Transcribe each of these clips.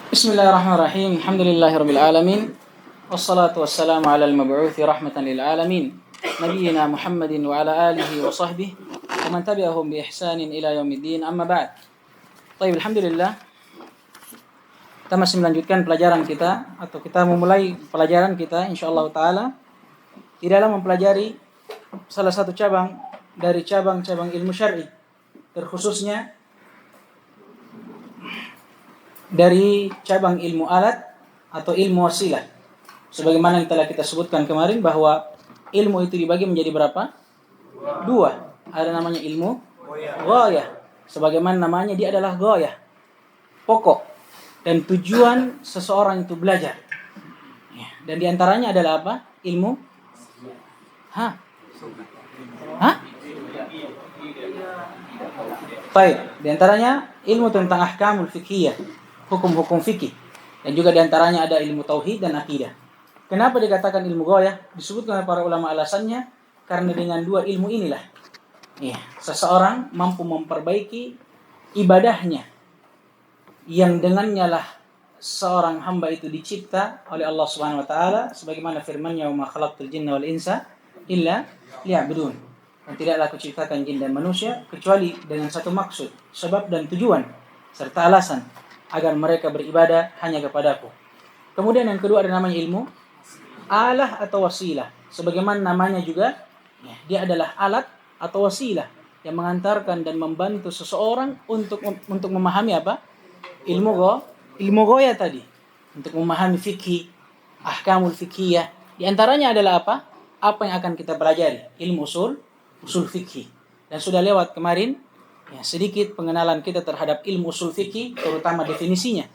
Bismillahirrahmanirrahim. Alhamdulillahirabbil alamin. Wassalatu wassalamu ala al-mab'uuthi rahmatan lil alamin. Nabiyyina Muhammadin wa ala alihi wa sahbihi wa man tabi'ahum bi ihsanin ila yaumiddin. Amma ba'd. Baik, alhamdulillah. Kita masih melanjutkan pelajaran kita atau kita memulai pelajaran kita insyaallah taala di dalam mempelajari salah satu cabang dari cabang-cabang ilmu syar'i, terkhususnya dari cabang ilmu alat atau ilmu wasilah. Sebagaimana yang telah kita sebutkan kemarin bahwa ilmu itu dibagi menjadi berapa? Dua. Ada namanya ilmu ghayah. Sebagaimana namanya, dia adalah ghayah, pokok dan tujuan seseorang itu belajar. Dan diantaranya adalah apa? Ilmu Baik, diantaranya ilmu tentang ahkamul fiqhiyah, hukum-hukum fikih, dan juga diantaranya ada ilmu tauhid dan akidah. Kenapa dikatakan ilmu ghayah? Disebutkan oleh para ulama alasannya karena dengan dua ilmu inilah seseorang mampu memperbaiki ibadahnya, yang dengannya lah seorang hamba itu dicipta oleh Allah Subhanahu wa taala, sebagaimana firman-Nya, "Wa ma khalaqtul jinna wal insa illa liya'budun." Dan tidaklah kuciptakan jin dan manusia kecuali dengan satu maksud, sebab dan tujuan serta alasan, agar mereka beribadah hanya kepadaku. Kemudian yang kedua ada namanya ilmu alah atau wasilah. Sebagaimana namanya juga, dia adalah alat atau wasilah yang mengantarkan dan membantu seseorang untuk memahami apa? Ilmu ghayah tadi. Untuk memahami fikih, ahkamul fiqhiyah. Di antaranya adalah apa? Apa yang akan kita pelajari? Ilmu usul fikih. Dan sudah lewat kemarin sedikit pengenalan kita terhadap ilmu usul fikih, terutama definisinya,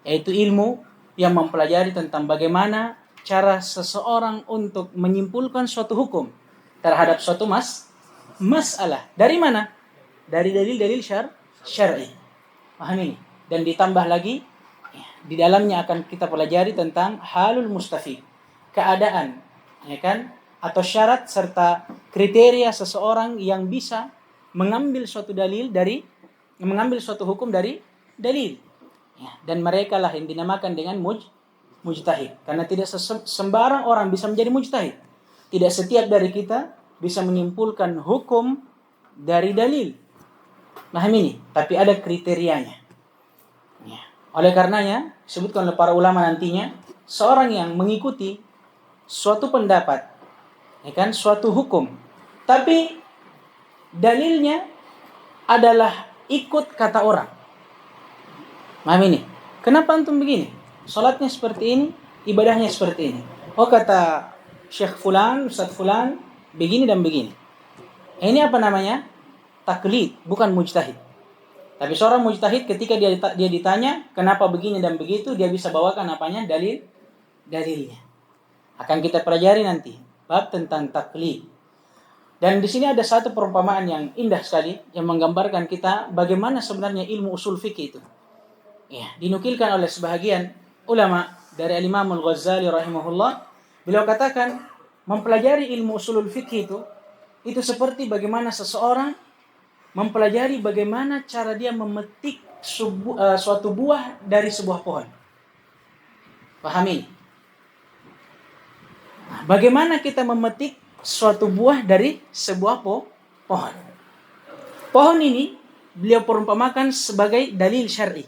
yaitu ilmu yang mempelajari tentang bagaimana cara seseorang untuk menyimpulkan suatu hukum terhadap suatu masalah. Dari mana? Dari dalil-dalil syar'i. Paham ini? Dan ditambah lagi, di dalamnya akan kita pelajari tentang halul mustafid, keadaan, atau syarat serta kriteria seseorang yang bisa mengambil suatu hukum dari dalil. Dan mereka lah yang dinamakan dengan mujtahid. Karena tidak sembarang orang bisa menjadi mujtahid. Tidak setiap dari kita bisa menyimpulkan hukum dari dalil. Paham ini? Tapi ada kriterianya. Oleh karenanya, disebutkan oleh para ulama nantinya, seorang yang mengikuti suatu pendapat, suatu hukum, tapi dalilnya adalah ikut kata orang. Paham ini? Kenapa antum begini? Salatnya seperti ini, ibadahnya seperti ini. Oh, kata Syekh Fulan, Ustaz Fulan, begini dan begini. Ini apa namanya? Taklid, bukan mujtahid. Tapi seorang mujtahid ketika dia ditanya kenapa begini dan begitu, dia bisa bawakan apanya? Dalilnya. Akan kita pelajari nanti bab tentang taklid. Dan di sini ada satu perumpamaan yang indah sekali yang menggambarkan kita bagaimana sebenarnya ilmu usul fikih itu. Dinukilkan oleh sebahagian ulama dari Al-Imam Al-Ghazali rahimahullah. Beliau katakan mempelajari ilmu usulul fikih itu seperti bagaimana seseorang mempelajari bagaimana cara dia memetik suatu buah dari sebuah pohon. Pahami? Bagaimana kita memetik suatu buah dari sebuah pohon. Pohon ini beliau perumpamakan sebagai dalil syar'i.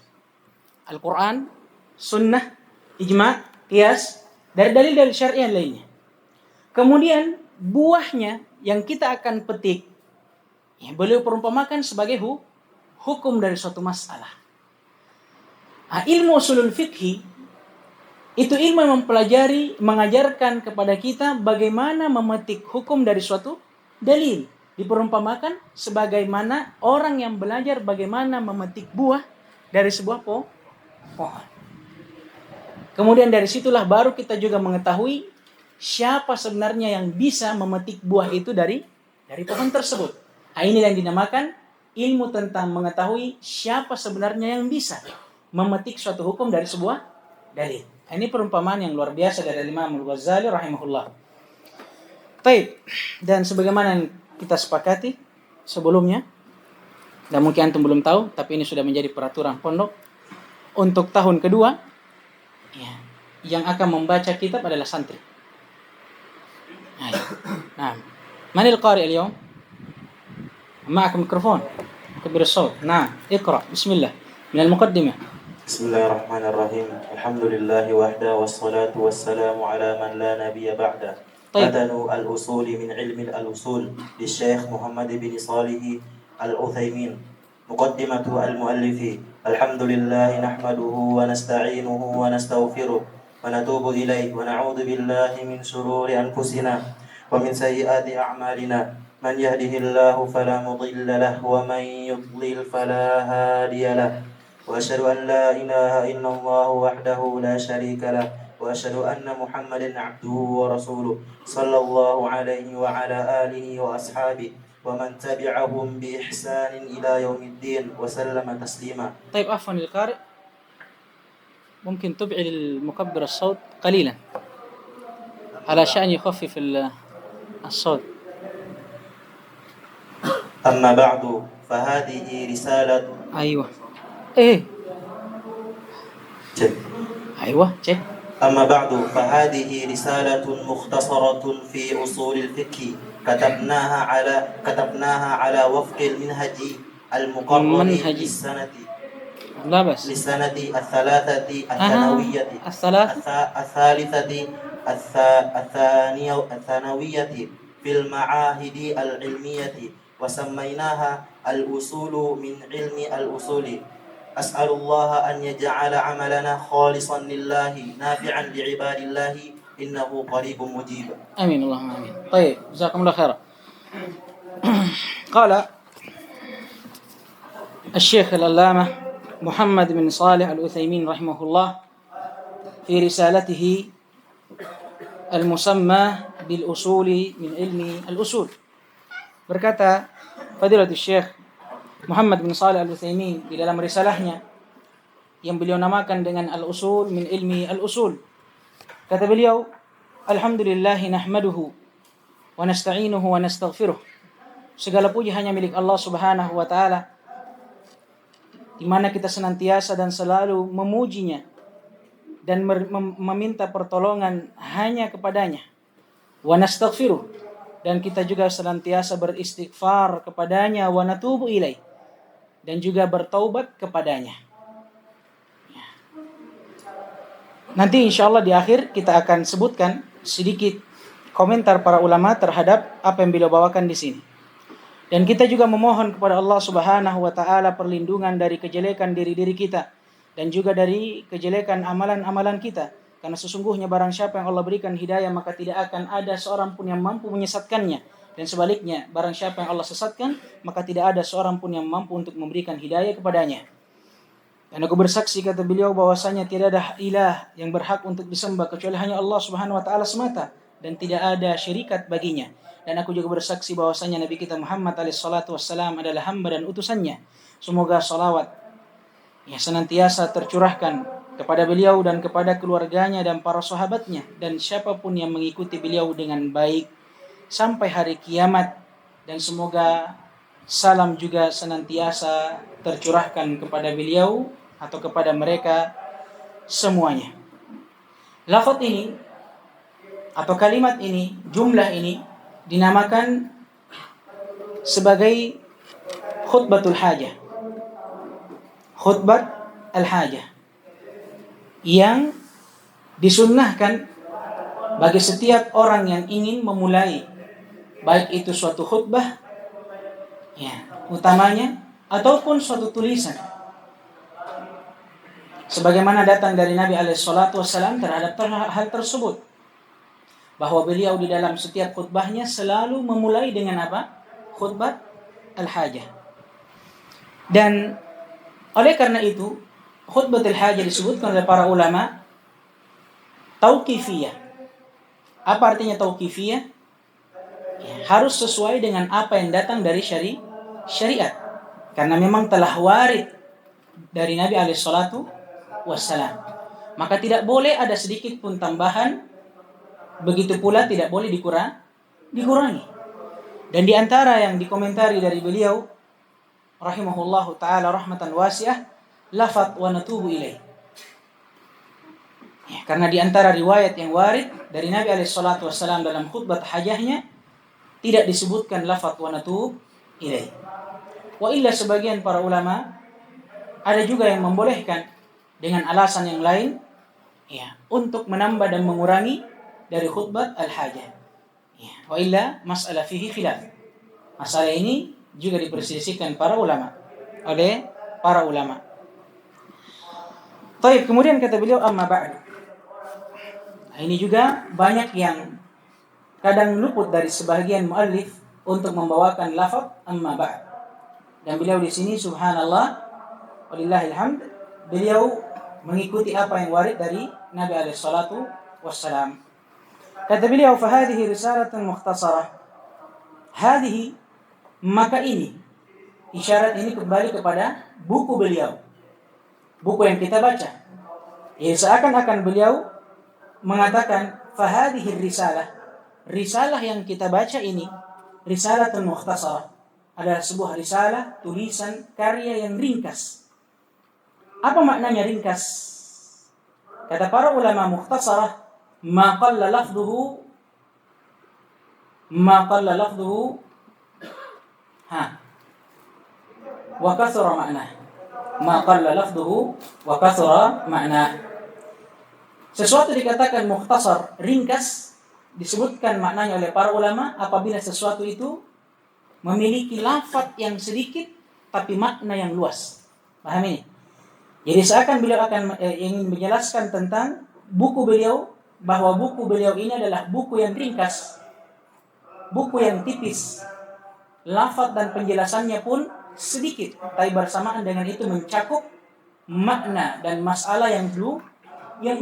Al-Quran, sunnah, ijma', qiyas, dari dalil-dalil syar'i yang lainnya. Kemudian buahnya yang kita akan petik, beliau perumpamakan sebagai hukum dari suatu masalah. Ilmu usulul fikhi itu ilmu yang mempelajari, mengajarkan kepada kita bagaimana memetik hukum dari suatu dalil. Diperumpamakan sebagaimana orang yang belajar bagaimana memetik buah dari sebuah pohon. Kemudian dari situlah baru kita juga mengetahui siapa sebenarnya yang bisa memetik buah itu dari pohon tersebut. Ini yang dinamakan ilmu tentang mengetahui siapa sebenarnya yang bisa memetik suatu hukum dari sebuah dalil. Ini perumpamaan yang luar biasa dari Imam Al-Ghazali rahimahullah. Baik, dan sebagaimana yang kita sepakati sebelumnya, dan mungkin antum belum tahu, tapi ini sudah menjadi peraturan pondok untuk tahun kedua, yang akan membaca kitab adalah santri. Nah, manil qari al-yawm? Ma'akum mikrofon. كبر الصوت. نعم اقرأ بسم الله من المقدمة. بسم الله الرحمن الرحيم. الحمد لله وحده والصلاة والسلام على من لا نبي بعده. متن الأصول من علم الأصول للشيخ محمد بن صالح العثيمين. مقدمة المؤلف. الحمد لله نحمده ونستعينه ونستغفره ونتوب إليه ونعوذ بالله من شرور أنفسنا ومن سيئات أعمالنا. من يهده الله فلا مضل له ومن يضلل فلا هادي له وأشهد أن لا إله إلا الله وحده لا شريك له وأشهد أن محمدا عبده ورسوله صلى الله عليه وعلى آله وأصحابه ومن تبعهم بإحسان إلى يوم الدين وسلم تسليما. طيب عفوا القارئ ممكن تبعد المكبر الصوت قليلا على شأن يخفف الصوت. أما بعد فهذه رسالة. أيوة cek. أما بعد فهذه رسالة مختصرة في أصول الفقه كتبناها على وفق المنهج المقرر للسنة الثلاثة الثانوية في المعاهد العلمية وسميناها الأصول من علم الأصول. أسأل الله أن يجعل عملنا خالصا لله نافعا لعباد الله إنه قريب مجيب. آمين اللهم آمين. طيب جزاكم الله خيرا. قال الشيخ العلامة محمد بن صالح العثيمين رحمه الله في رسالته المسمى بالأصول من علم الأصول. Berkata Fadilatul Syekh Muhammad bin Shalih Al-Utsaimin di dalam risalahnya yang beliau namakan dengan Al-Usul min Ilmi Al-Usul. Kata beliau, Alhamdulillahi nahmaduhu wa nasta'inuhu wa nastaghfiruh. Segala puji hanya milik Allah Subhanahu wa taala, di mana kita senantiasa dan selalu memujinya dan meminta pertolongan hanya kepadanya. Wa nastaghfiruh, dan kita juga senantiasa beristighfar kepadanya, wa natubu ilaih, dan juga bertaubat kepadanya. Nanti insyaallah di akhir kita akan sebutkan sedikit komentar para ulama terhadap apa yang beliau bawakan di sini. Dan kita juga memohon kepada Allah Subhanahu wa taala perlindungan dari kejelekan diri-diri kita dan juga dari kejelekan amalan-amalan kita. Karena sesungguhnya barang siapa yang Allah berikan hidayah, maka tidak akan ada seorang pun yang mampu menyesatkannya. Dan sebaliknya, barang siapa yang Allah sesatkan, maka tidak ada seorang pun yang mampu untuk memberikan hidayah kepadanya. Dan aku bersaksi, kata beliau, bahwasanya tidak ada ilah yang berhak untuk disembah kecuali hanya Allah Subhanahu wa taala semata, dan tidak ada syirikat baginya. Dan aku juga bersaksi bahwasanya Nabi kita Muhammad SAW adalah hamba dan utusannya. Semoga salawat yang senantiasa tercurahkan kepada beliau dan kepada keluarganya dan para sahabatnya dan siapapun yang mengikuti beliau dengan baik sampai hari kiamat. Dan semoga salam juga senantiasa tercurahkan kepada beliau atau kepada mereka semuanya. Lafaz ini atau kalimat ini, jumlah ini dinamakan sebagai khutbatul hajah. Khutbat al-hajah yang disunnahkan bagi setiap orang yang ingin memulai baik itu suatu khutbah utamanya ataupun suatu tulisan, sebagaimana datang dari Nabi SAW terhadap hal tersebut, bahwa beliau di dalam setiap khutbahnya selalu memulai dengan apa? Khutbat al-hajah. Dan oleh karena itu khutbatul hajah disebutkan oleh para ulama tauqifiyah. Apa artinya tauqifiyah? Harus sesuai dengan apa yang datang dari syariat. Karena memang telah warid dari Nabi SAW. Maka tidak boleh ada sedikit pun tambahan. Begitu pula tidak boleh dikurangi. Dan di antara yang dikomentari dari beliau rahimahullahu ta'ala rahmatan wasi'ah, lafaz wa natubu ilaih. Karena di antara riwayat yang warid dari Nabi alaihissalatu wassalam dalam khutbah hajahnya tidak disebutkan lafaz wa natub ilaih. Wa illa sebagian para ulama ada juga yang membolehkan dengan alasan yang lain, ya, untuk menambah dan mengurangi dari khutbah al-hajah. Ya, wa illa mas'alah fihi khilaf. Masalah ini juga diperselisihkan oleh para ulama. Baik, kemudian kata beliau amma ba'du. Nah, ini juga banyak yang kadang luput dari sebagian muallif untuk membawakan lafaz amma ba'd. Dan beliau di sini subhanallah walillahil hamd, beliau mengikuti apa yang warid dari Nabi alaihi salatu wassalam. Kata beliau fa hadhihi risalatun mukhtasarah. Hadhihi, maka ini isyarat ini kembali kepada buku beliau. Buku yang kita baca. Ya, seakan-akan beliau mengatakan fahadihir risalah yang kita baca ini, risalatun mukhtasarah, adalah sebuah risalah, tulisan, karya yang ringkas. Apa maknanya ringkas? Kata para ulama, mukhtasarah ma qalla lafdhuhu wa kathura ma'nah. Ma qalla lafdhuhu wa kathura ma'nah. Sesuatu dikatakan mukhtasar, ringkas, disebutkan maknanya oleh para ulama apabila sesuatu itu memiliki lafaz yang sedikit tapi makna yang luas. Paham ini? Jadi seakan beliau akan ingin menjelaskan tentang buku beliau, bahwa buku beliau ini adalah buku yang ringkas, buku yang tipis, lafaz dan penjelasannya pun sedikit, tapi bersamaan dengan itu mencakup makna dan masalah yang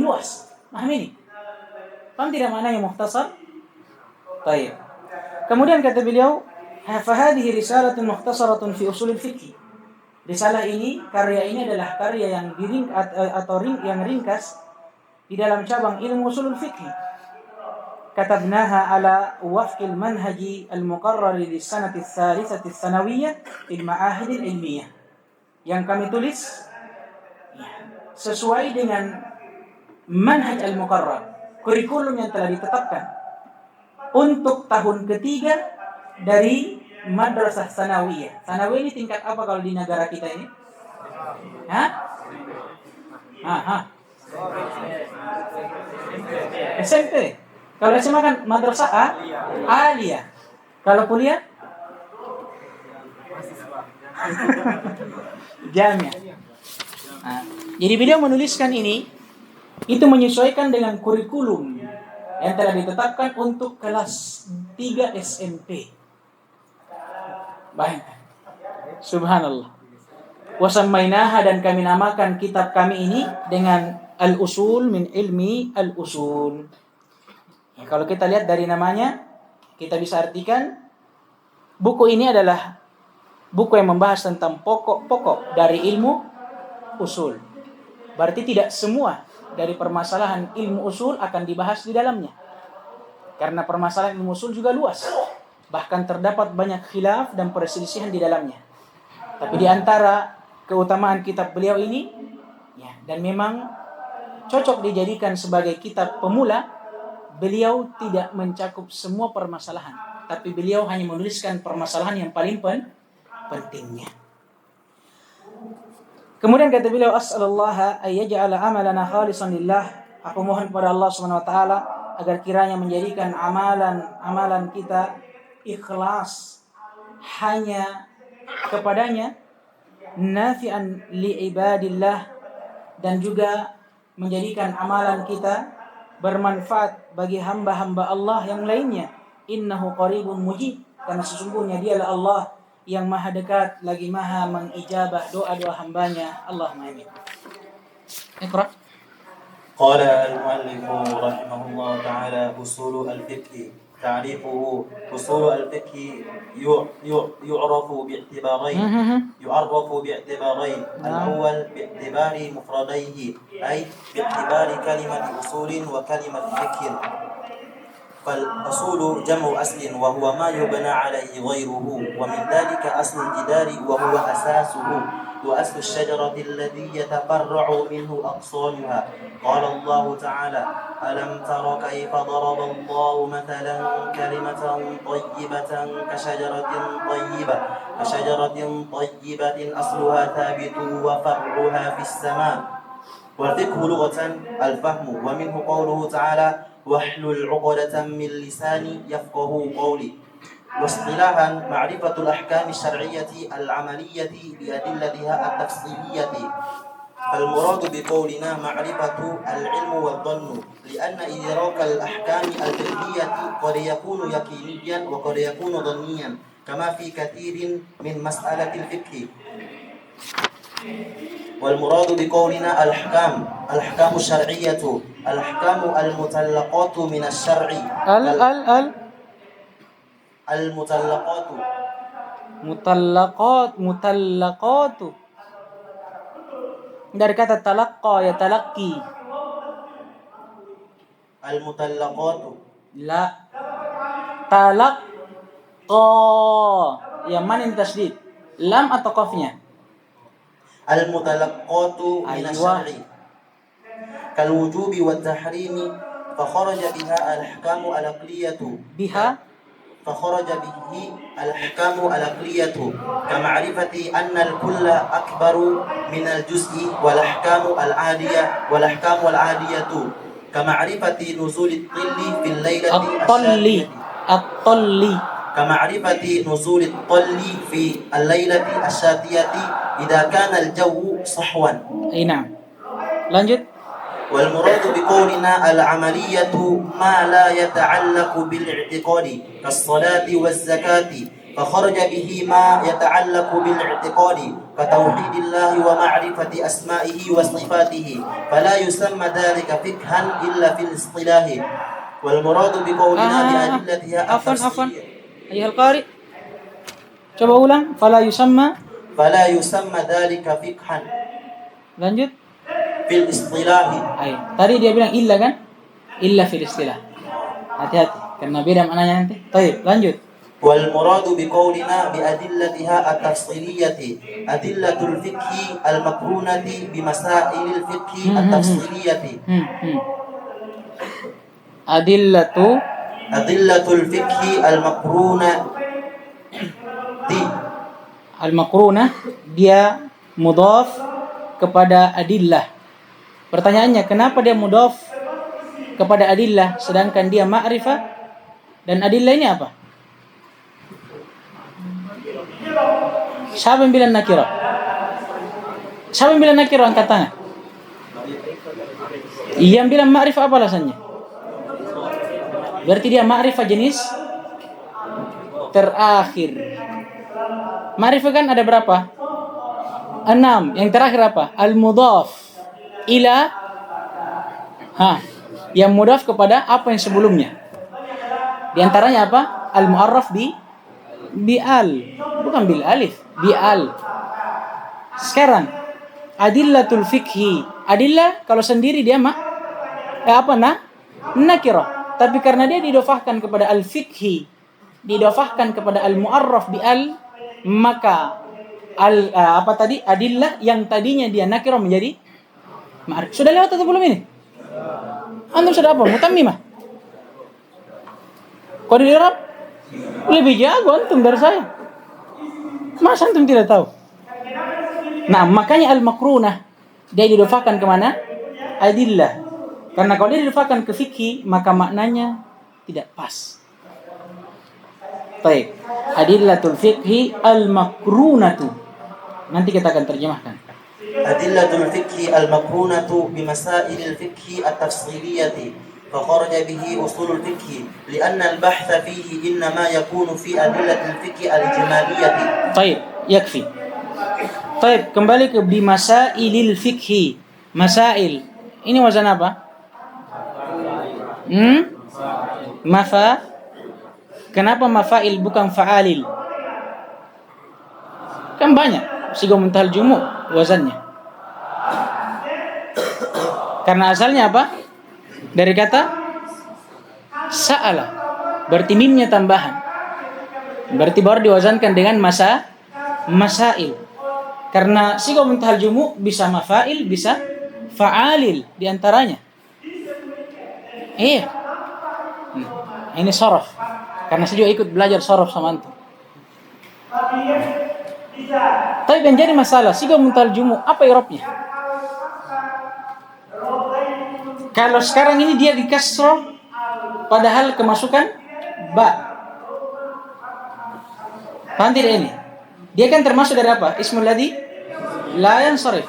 luas. Paham ini? Paham tidak maknanya mukhtasar? Baik. Kemudian kata beliau, fa hadhihi risalatun mukhtasaratun fi usulil fiqh. Risalah ini, karya ini adalah karya yang yang ringkas di dalam cabang ilmu usulul fiqh. Katabnaha ala wafqil manhaji al-muqarrar li sanati ats-tsalitsati ats-tsanawiyyah fil ma'ahid al-ilmiyah. Yang kami tulis sesuai dengan manhaj al-muqarrar, kurikulum yang telah ditetapkan untuk tahun ketiga dari madrasah sanawiyah. Sanawiyah ini tingkat apa kalau di negara kita ini? SMP. Kalau SMA kan madrasah aliyah. Kalau kuliah? Jamiah. Jadi beliau menuliskan ini itu menyesuaikan dengan kurikulum yang telah ditetapkan untuk kelas 3 SMP. Bayangkan. Subhanallah. Wasammainaha, dan kami namakan kitab kami ini dengan Al-Usul min ilmi al-usul. Ya, kalau kita lihat dari namanya, kita bisa artikan buku ini adalah buku yang membahas tentang pokok-pokok dari ilmu usul. Berarti tidak semua dari permasalahan ilmu usul akan dibahas di dalamnya. Karena permasalahan ilmu usul juga luas. Bahkan terdapat banyak khilaf dan perselisihan di dalamnya. Tapi di antara keutamaan kitab beliau ini, ya, dan memang cocok dijadikan sebagai kitab pemula, beliau tidak mencakup semua permasalahan. Tapi beliau hanya menuliskan permasalahan yang paling pentingnya. Kemudian kata beliau, as'alullaha ayyaj'ala amalana khalisan lillah. Aku mohon kepada Allah Subhanahu wa taala agar kiranya menjadikan amalan kita ikhlas hanya kepadanya, nafi'an li ibadillah, dan juga menjadikan amalan kita bermanfaat bagi hamba-hamba Allah yang lainnya. Innahu qaribun mujib, karena sesungguhnya dialah Allah yang maha dekat lagi maha mengijabah doa-doa hambanya. Allahumma amin. Iqra. قال المؤلف رحمه الله تعالى أصول الفقه. تعريفه: أصول الفقه يعرف باعتبارين. الأول باعتبار مفرديه، أي باعتبار كلمة أصول وكلمة فقه. فالأصول جمع أصل وهو ما يبنى عليه غيره، ومن ذلك أصل الجدار وهو أساسه، وأصل الشجرة الذي يتفرع منه أغصانها. قال الله تعالى: ألم تر كيف ضرب الله مثلا كلمة طيبة كشجرة طيبة أصلها ثابت وفرعها في السماء. والفقه لغة الفهم، ومنه قوله تعالى: واحلل عقدة من لساني يفقه قولي. واصطلاحا معرفة الأحكام الشرعية العملية بأدلتها التفصيلية. المراد بقولنا معرفة العلم والظن، لأن إدراك الأحكام الفقهية قد يكون يقينيا وقد يكون ظنيا، كما في كثير من مسألة الفقه. والمراد بقولنا الأحكام الشرعية، الأحكام المطلقات من الشرع. Mutallaqatu dari kata talaqqa ya talaqqi. Al-mutallaqatu La, talaqqa yang mana yang tasydid, lam atau qafnya? Al-mutallaqatu min asy-syar'i kal wujubi wat tahrimi fa kharaja biha al-ahkamu al-aqliyatu فخرج به الأحكام العقلية كمعرفة أن الكل أكبر من الجزء، والأحكام العادية كمعرفة نزول الطل في الليلة كمعرفة نزول الطل في الليلة الشاتية إذا كان الجو صحوا. نعم. lanjut. والمراد بقولنا العملية ما لا يتعلق بالاعتقاد كالصلاة والزكاة، فخرج به ما يتعلق بالاعتقاد كتوحيد الله ومعرفة أسمائه وصفاته، فلا يسمى ذلك فقها إلا في الاصطلاح. والمراد بقولنا بأدلتها عفوا أيها القارئ coba ulang. فلا يسمى ذلك فقها. lanjut. Fil istilahi. Tadi dia bilang illa kan? Illa fil istilah. Hati-hati karena beda maknanya nanti. Baik, lanjut. Wal muradu biqaulina bi adillatiha at-tafsiliyati adillatul fiqhi al-maqrunati bi masailil fiqhi at-tafsiliyati. Adillatul fiqhi al-maqrunah dia mudhaf kepada adillah. Pertanyaannya, kenapa dia mudhaf kepada adillah sedangkan dia ma'rifah? Dan adillah ini apa? Siapa yang bilang nakirah? Siapa yang bilang nakirah? Angkat tangan. Yang bilang ma'rifah apa alasannya? Berarti dia ma'rifah jenis terakhir. Ma'rifah kan ada berapa? 6. Yang terakhir apa? Al-mudhaf ila yang mudhaf kepada apa yang sebelumnya. Di antaranya apa? Al-mu'arraf bi al, bukan bil alif, bi al. Sekarang adillatul fiqhi. Adillah kalau sendiri dia nakirah. Tapi karena dia didofahkan kepada al-fiqhi, didofahkan kepada al-mu'arraf bi al, maka adillah yang tadinya dia nakirah menjadi ma'rifah. Sudah lewat atau belum ini? Antum sudah apa? Mutammimah. Kode di Arab lebih jago antum dari saya. Masa antum tidak tahu? Nah, makanya al-maqrunah dia didofahkan kemana? Adillah. Karena kalau dia didofahkan ke fikih, maka maknanya tidak pas. Baik. Adillatul fiqhi al-maqrunatu. Nanti kita akan terjemahkan. Adillatul fiqhi al-maqrunatu bi masailil fiqhi at-tafsiliyati fa kharaja bihi usulul fiqhi li'anna al-bahtha fihi innama yakunu fi adillatil fiqhi al-ijmaliyati. Baik, yakfi. Baik, kembali ke bi masailil fiqhi. Masail. Ini wazan apa? Mafa. Kenapa mafail bukan fa'alil? Kan banyak siga muntal jumu wazannya. Karena asalnya apa? Dari kata sa'ala. Berarti mimnya tambahan. Berarti baru diwazankan dengan masail. Karena siga muntahal jumu bisa mafail, bisa fa'alil di antaranya. Iya. Ini sorof. Karena saya juga ikut belajar sorof sama antum. Tapi yang jadi masalah, siga muntahal jumu apa i'rabnya? Kalau sekarang ini dia di kasroh, padahal kemasukan ba. Paham tidak ini? Dia kan termasuk dari apa? Ismul ladzi la yansarif.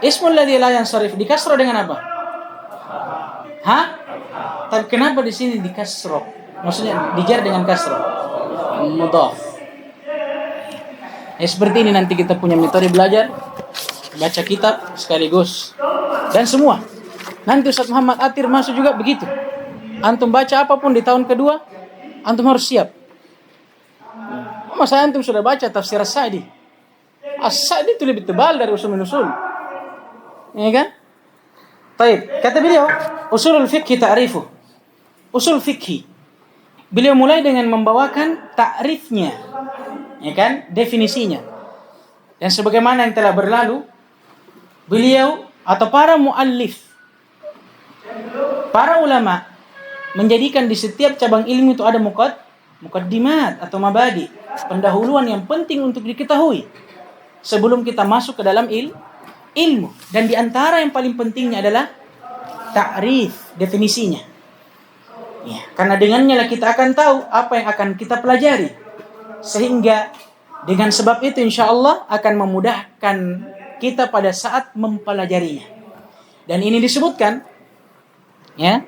Ismul ladzi la yansarif di kasroh dengan apa? Hah? Tapi kenapa di sini di kasroh? Maksudnya dijar dengan kasroh. Mudhaf. Ya seperti ini nanti kita punya metode belajar, baca kitab sekaligus dan semua. Nanti Ustaz Muhammad Atir masuk juga begitu. Antum baca apapun di tahun kedua, antum harus siap. Masa antum sudah baca tafsir As-Sa'di? As-Sa'di itu lebih tebal dari usul min usul. Ya kan? Baik, kata beliau, usulul fiqhi ta'rifu. Usul fikhi. Beliau mulai dengan membawakan ta'rifnya. Ya kan? Definisinya. Dan sebagaimana yang telah berlalu, beliau atau para muallif, para ulama menjadikan di setiap cabang ilmu itu ada muqaddimat atau mabadi, pendahuluan yang penting untuk diketahui sebelum kita masuk ke dalam ilmu. Dan di antara yang paling pentingnya adalah ta'rif, definisinya. Ya, karena dengannya lah kita akan tahu apa yang akan kita pelajari. Sehingga dengan sebab itu insyaallah akan memudahkan kita pada saat mempelajarinya. Dan ini disebutkan, ya,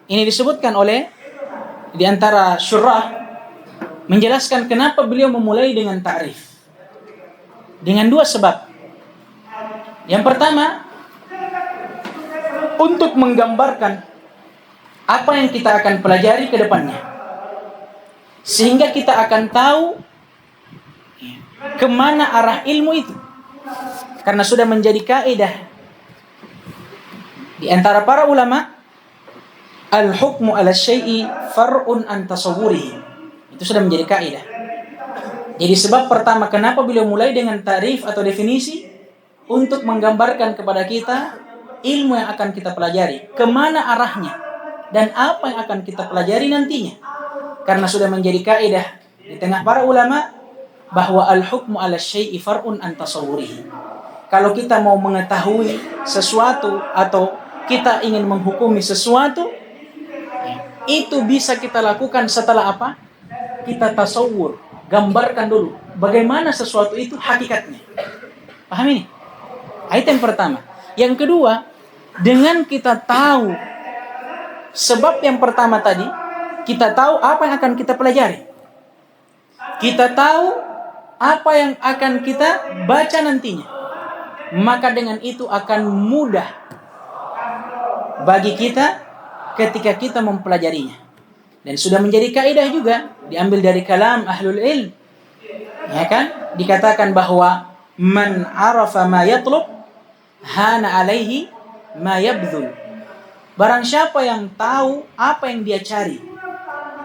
ini disebutkan oleh di antara syurah menjelaskan kenapa beliau memulai dengan ta'rif. Dengan dua sebab. Yang pertama, untuk menggambarkan apa yang kita akan pelajari ke depannya. Sehingga kita akan tahu kemana arah ilmu itu. Karena sudah menjadi kaidah di antara para ulama, al-hukmu 'ala syai'i far'un an tasawwurihi. Itu sudah menjadi kaidah. Jadi sebab pertama kenapa beliau mulai dengan tarif atau definisi, untuk menggambarkan kepada kita ilmu yang akan kita pelajari, kemana arahnya dan apa yang akan kita pelajari nantinya. Karena sudah menjadi kaidah di tengah para ulama bahwa al-hukmu 'ala syai'i far'un an tasawwurihi. Kalau kita mau mengetahui sesuatu atau kita ingin menghukumi sesuatu, itu bisa kita lakukan setelah apa? Kita tasawur, gambarkan dulu bagaimana sesuatu itu hakikatnya. Paham ini? Itu yang pertama. Yang kedua, dengan kita tahu sebab yang pertama tadi, kita tahu apa yang akan kita pelajari. Kita tahu apa yang akan kita baca nantinya. Maka dengan itu akan mudah bagi kita ketika kita mempelajarinya. Dan sudah menjadi kaidah juga, diambil dari kalam ahlul ilm. Ya kan? Dikatakan bahwa man arafa ma yatlub hana alaihi ma yabdhul. Barang siapa yang tahu apa yang dia cari,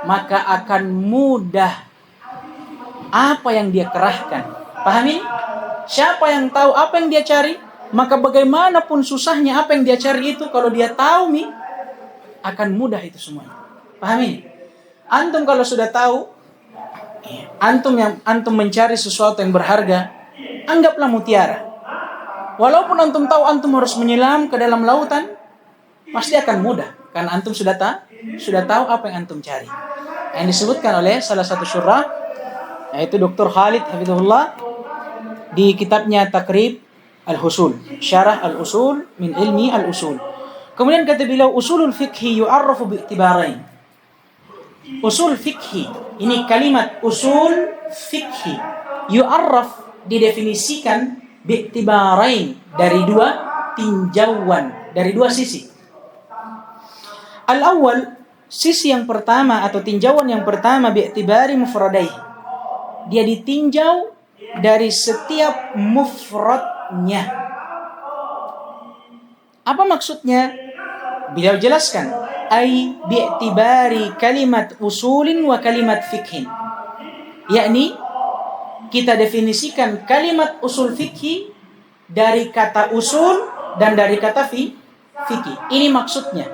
maka akan mudah apa yang dia kerahkan. Paham ini? Siapa yang tahu apa yang dia cari, maka bagaimanapun susahnya apa yang dia cari itu, kalau dia tahu akan mudah itu semuanya. Paham ini? Antum kalau sudah tahu, antum mencari sesuatu yang berharga, anggaplah mutiara. Walaupun antum tahu antum harus menyelam ke dalam lautan, pasti akan mudah karena antum sudah tahu apa yang antum cari. Yang disebutkan oleh salah satu syurah, yaitu Dr. Khalid Hafizahullah di kitabnya Takrib Al-Husul, Syarah Al-Usul min Ilmi Al-Usul. Kemudian kata beliau, usulul fiqhi yu'arrafu bi'tibarain. Usul fikhi, ini kalimat usul fikhi, yu'arraf, didefinisikan bi'tibarain, dari dua tinjauan, dari dua sisi. Al-awwal, sisi yang pertama atau tinjauan yang pertama, bi'tibari mufradai, dia ditinjau dari setiap mufradnya. Apa maksudnya? Beliau jelaskan, ai bi'tibari kalimat usulin wa kalimat fikhin, yakni kita definisikan kalimat usul fikih dari kata usul dan dari kata fikih. Ini maksudnya.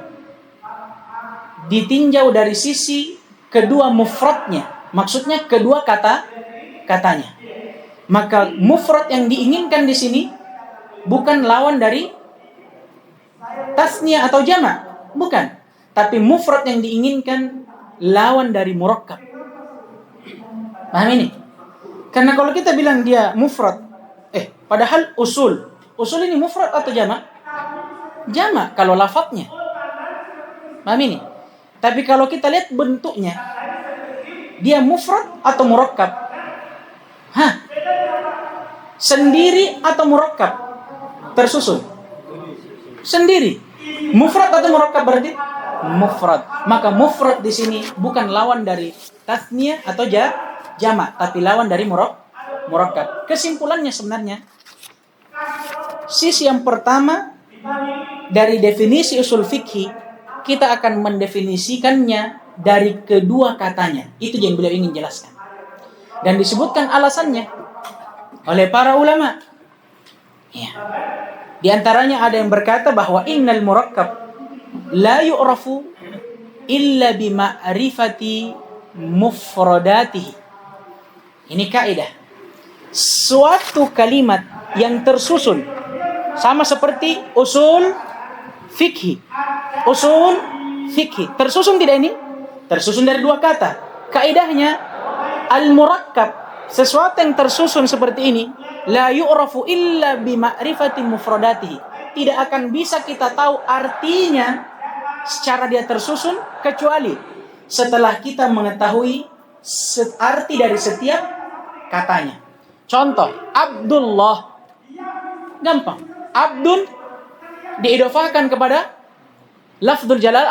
Ditinjau dari sisi kedua mufradnya. Maksudnya kedua katanya. Maka mufrad yang diinginkan di sini bukan lawan dari tasniyah atau jamak, bukan. Tapi mufrad yang diinginkan lawan dari murakkab. Paham ini? Karena kalau kita bilang dia mufrad, padahal usul ini mufrad atau jamak? Jamak kalau lafadznya. Paham ini? Tapi kalau kita lihat bentuknya, dia mufrad atau murakkab? Sendiri atau murakkab? Tersusun? Sendiri. Mufrad atau murakkab berarti? Mufrad. Maka mufrad di sini bukan lawan dari tasniyah atau jamak, tapi lawan dari murakkab. Kesimpulannya sebenarnya, sisi yang pertama dari definisi usul fikih, kita akan mendefinisikannya dari kedua katanya. Itu yang beliau ingin jelaskan. Dan disebutkan alasannya oleh para ulama. Ya. Di antaranya ada yang berkata bahwa innal murakkab la yu'rafu illa bima'rifati mufradatihi. Ini kaidah. Suatu kalimat yang tersusun sama seperti usul fikih. Usul fikih tersusun tidak ini? Tersusun dari dua kata. Kaidahnya al-murakkab, sesuatu yang tersusun seperti ini, la yu'rafu illa bima'rifati mufradatihi. Tidak akan bisa kita tahu artinya secara dia tersusun kecuali setelah kita mengetahui arti dari setiap katanya. Contoh, Abdullah. Gampang. Abdun diidofahkan kepada lafdzul jalal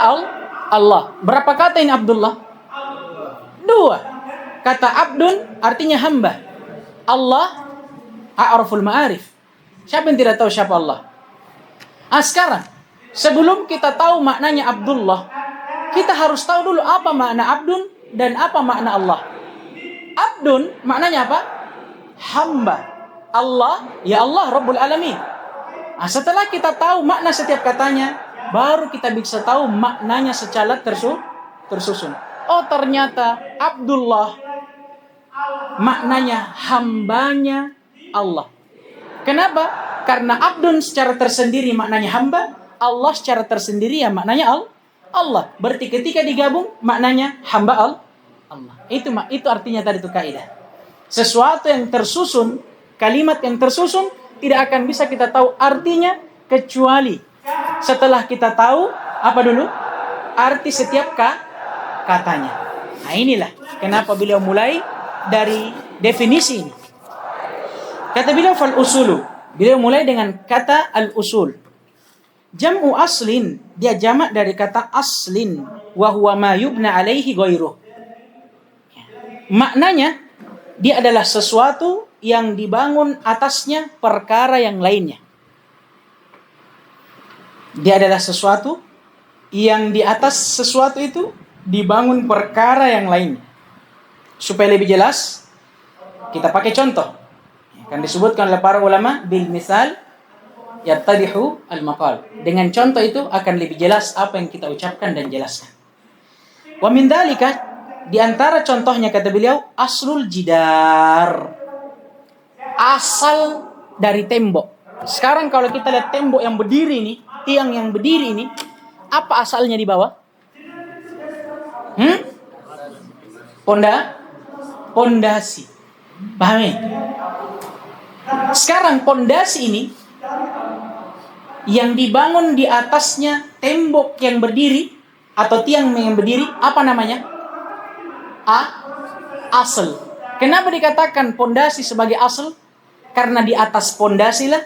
Allah. Berapa kata ini Abdullah? 2. Kata Abdun artinya hamba. Allah a'raful ma'arif. Siapa yang tidak tahu siapa Allah? Sekarang, sebelum kita tahu maknanya Abdullah, kita harus tahu dulu apa makna Abdun dan apa makna Allah. Abdun maknanya apa? Hamba. Allah, ya Allah Rabbul Alamin. Setelah kita tahu makna setiap katanya, baru kita bisa tahu maknanya secara tersusun. Oh, ternyata Abdullah maknanya hambanya Allah. Kenapa? Karena Abdun secara tersendiri maknanya hamba, Allah secara tersendiri ya maknanya Allah. Berarti ketika digabung maknanya hamba Allah. Itu artinya tadi itu kaidah. Sesuatu yang tersusun, kalimat yang tersusun tidak akan bisa kita tahu artinya kecuali setelah kita tahu apa dulu? Arti setiap katanya. Nah, inilah kenapa beliau mulai dari definisi ini. Kata beliau fal usulu. Beliau mulai dengan kata al-usul. Jam'u aslin, dia jamak dari kata aslin, wa huwa ma yubna alaihi ghairuh. Maknanya dia adalah sesuatu yang dibangun atasnya perkara yang lainnya. Dia adalah sesuatu yang di atas sesuatu itu dibangun perkara yang lainnya. Supaya lebih jelas, kita pakai contoh. Akan disebutkan oleh para ulama bil misal yattadihu al-maqal. Dengan contoh itu akan lebih jelas apa yang kita ucapkan dan jelaskan. Wa min dzalika, di antara contohnya kata beliau aslul jidar. Asal dari tembok. Sekarang kalau kita lihat tembok yang berdiri ini, tiang yang berdiri ini, apa asalnya di bawah? Pondasi. Paham ya? Sekarang pondasi ini yang dibangun di atasnya tembok yang berdiri atau tiang yang berdiri, apa namanya? Asal. Kenapa dikatakan pondasi sebagai asal? Karena di atas pondasi lah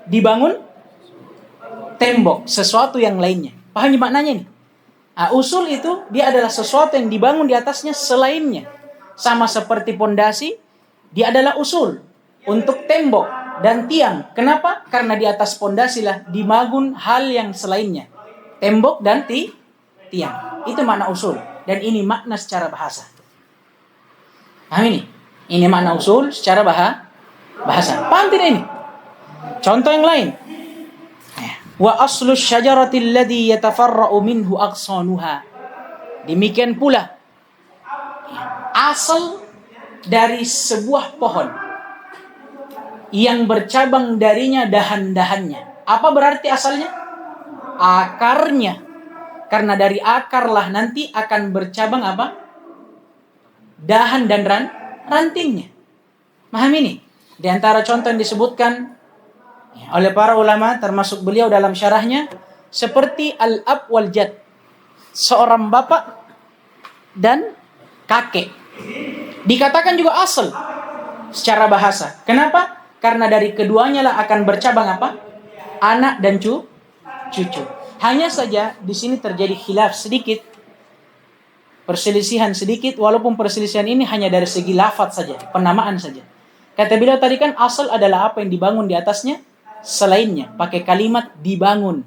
dibangun tembok, sesuatu yang lainnya. Paham maknanya nih? Usul itu dia adalah sesuatu yang dibangun di atasnya selainnya. Sama seperti pondasi, dia adalah usul untuk tembok dan tiang. Kenapa? Karena di atas pondasi lah dibangun hal yang selainnya. Tembok dan tiang. Itu makna usul. Dan ini makna secara bahasa. Nah ini. Ini makna usul secara bahasa. Paham tidak ini? Contoh yang lain. Wa aslu syajarati alladhi yatafarra'u minhu aqsanuha. Demikian pula asal dari sebuah pohon yang bercabang darinya dahan-dahannya. Apa berarti asalnya? Akarnya. Karena dari akarlah nanti akan bercabang apa? Dahan dan rantingnya. Paham ini? Di antara contoh yang disebutkan oleh para ulama, termasuk beliau dalam syarahnya, seperti al-ab wal jad, seorang bapak dan kakek. Dikatakan juga asal secara bahasa. Kenapa? Karena dari keduanya lah akan bercabang apa? Anak dan cucu. Hanya saja di sini terjadi khilaf sedikit, perselisihan sedikit, walaupun perselisihan ini hanya dari segi lafaz saja, penamaan saja. Kata beliau tadi kan asal adalah apa yang dibangun di atasnya selainnya, pakai kalimat dibangun.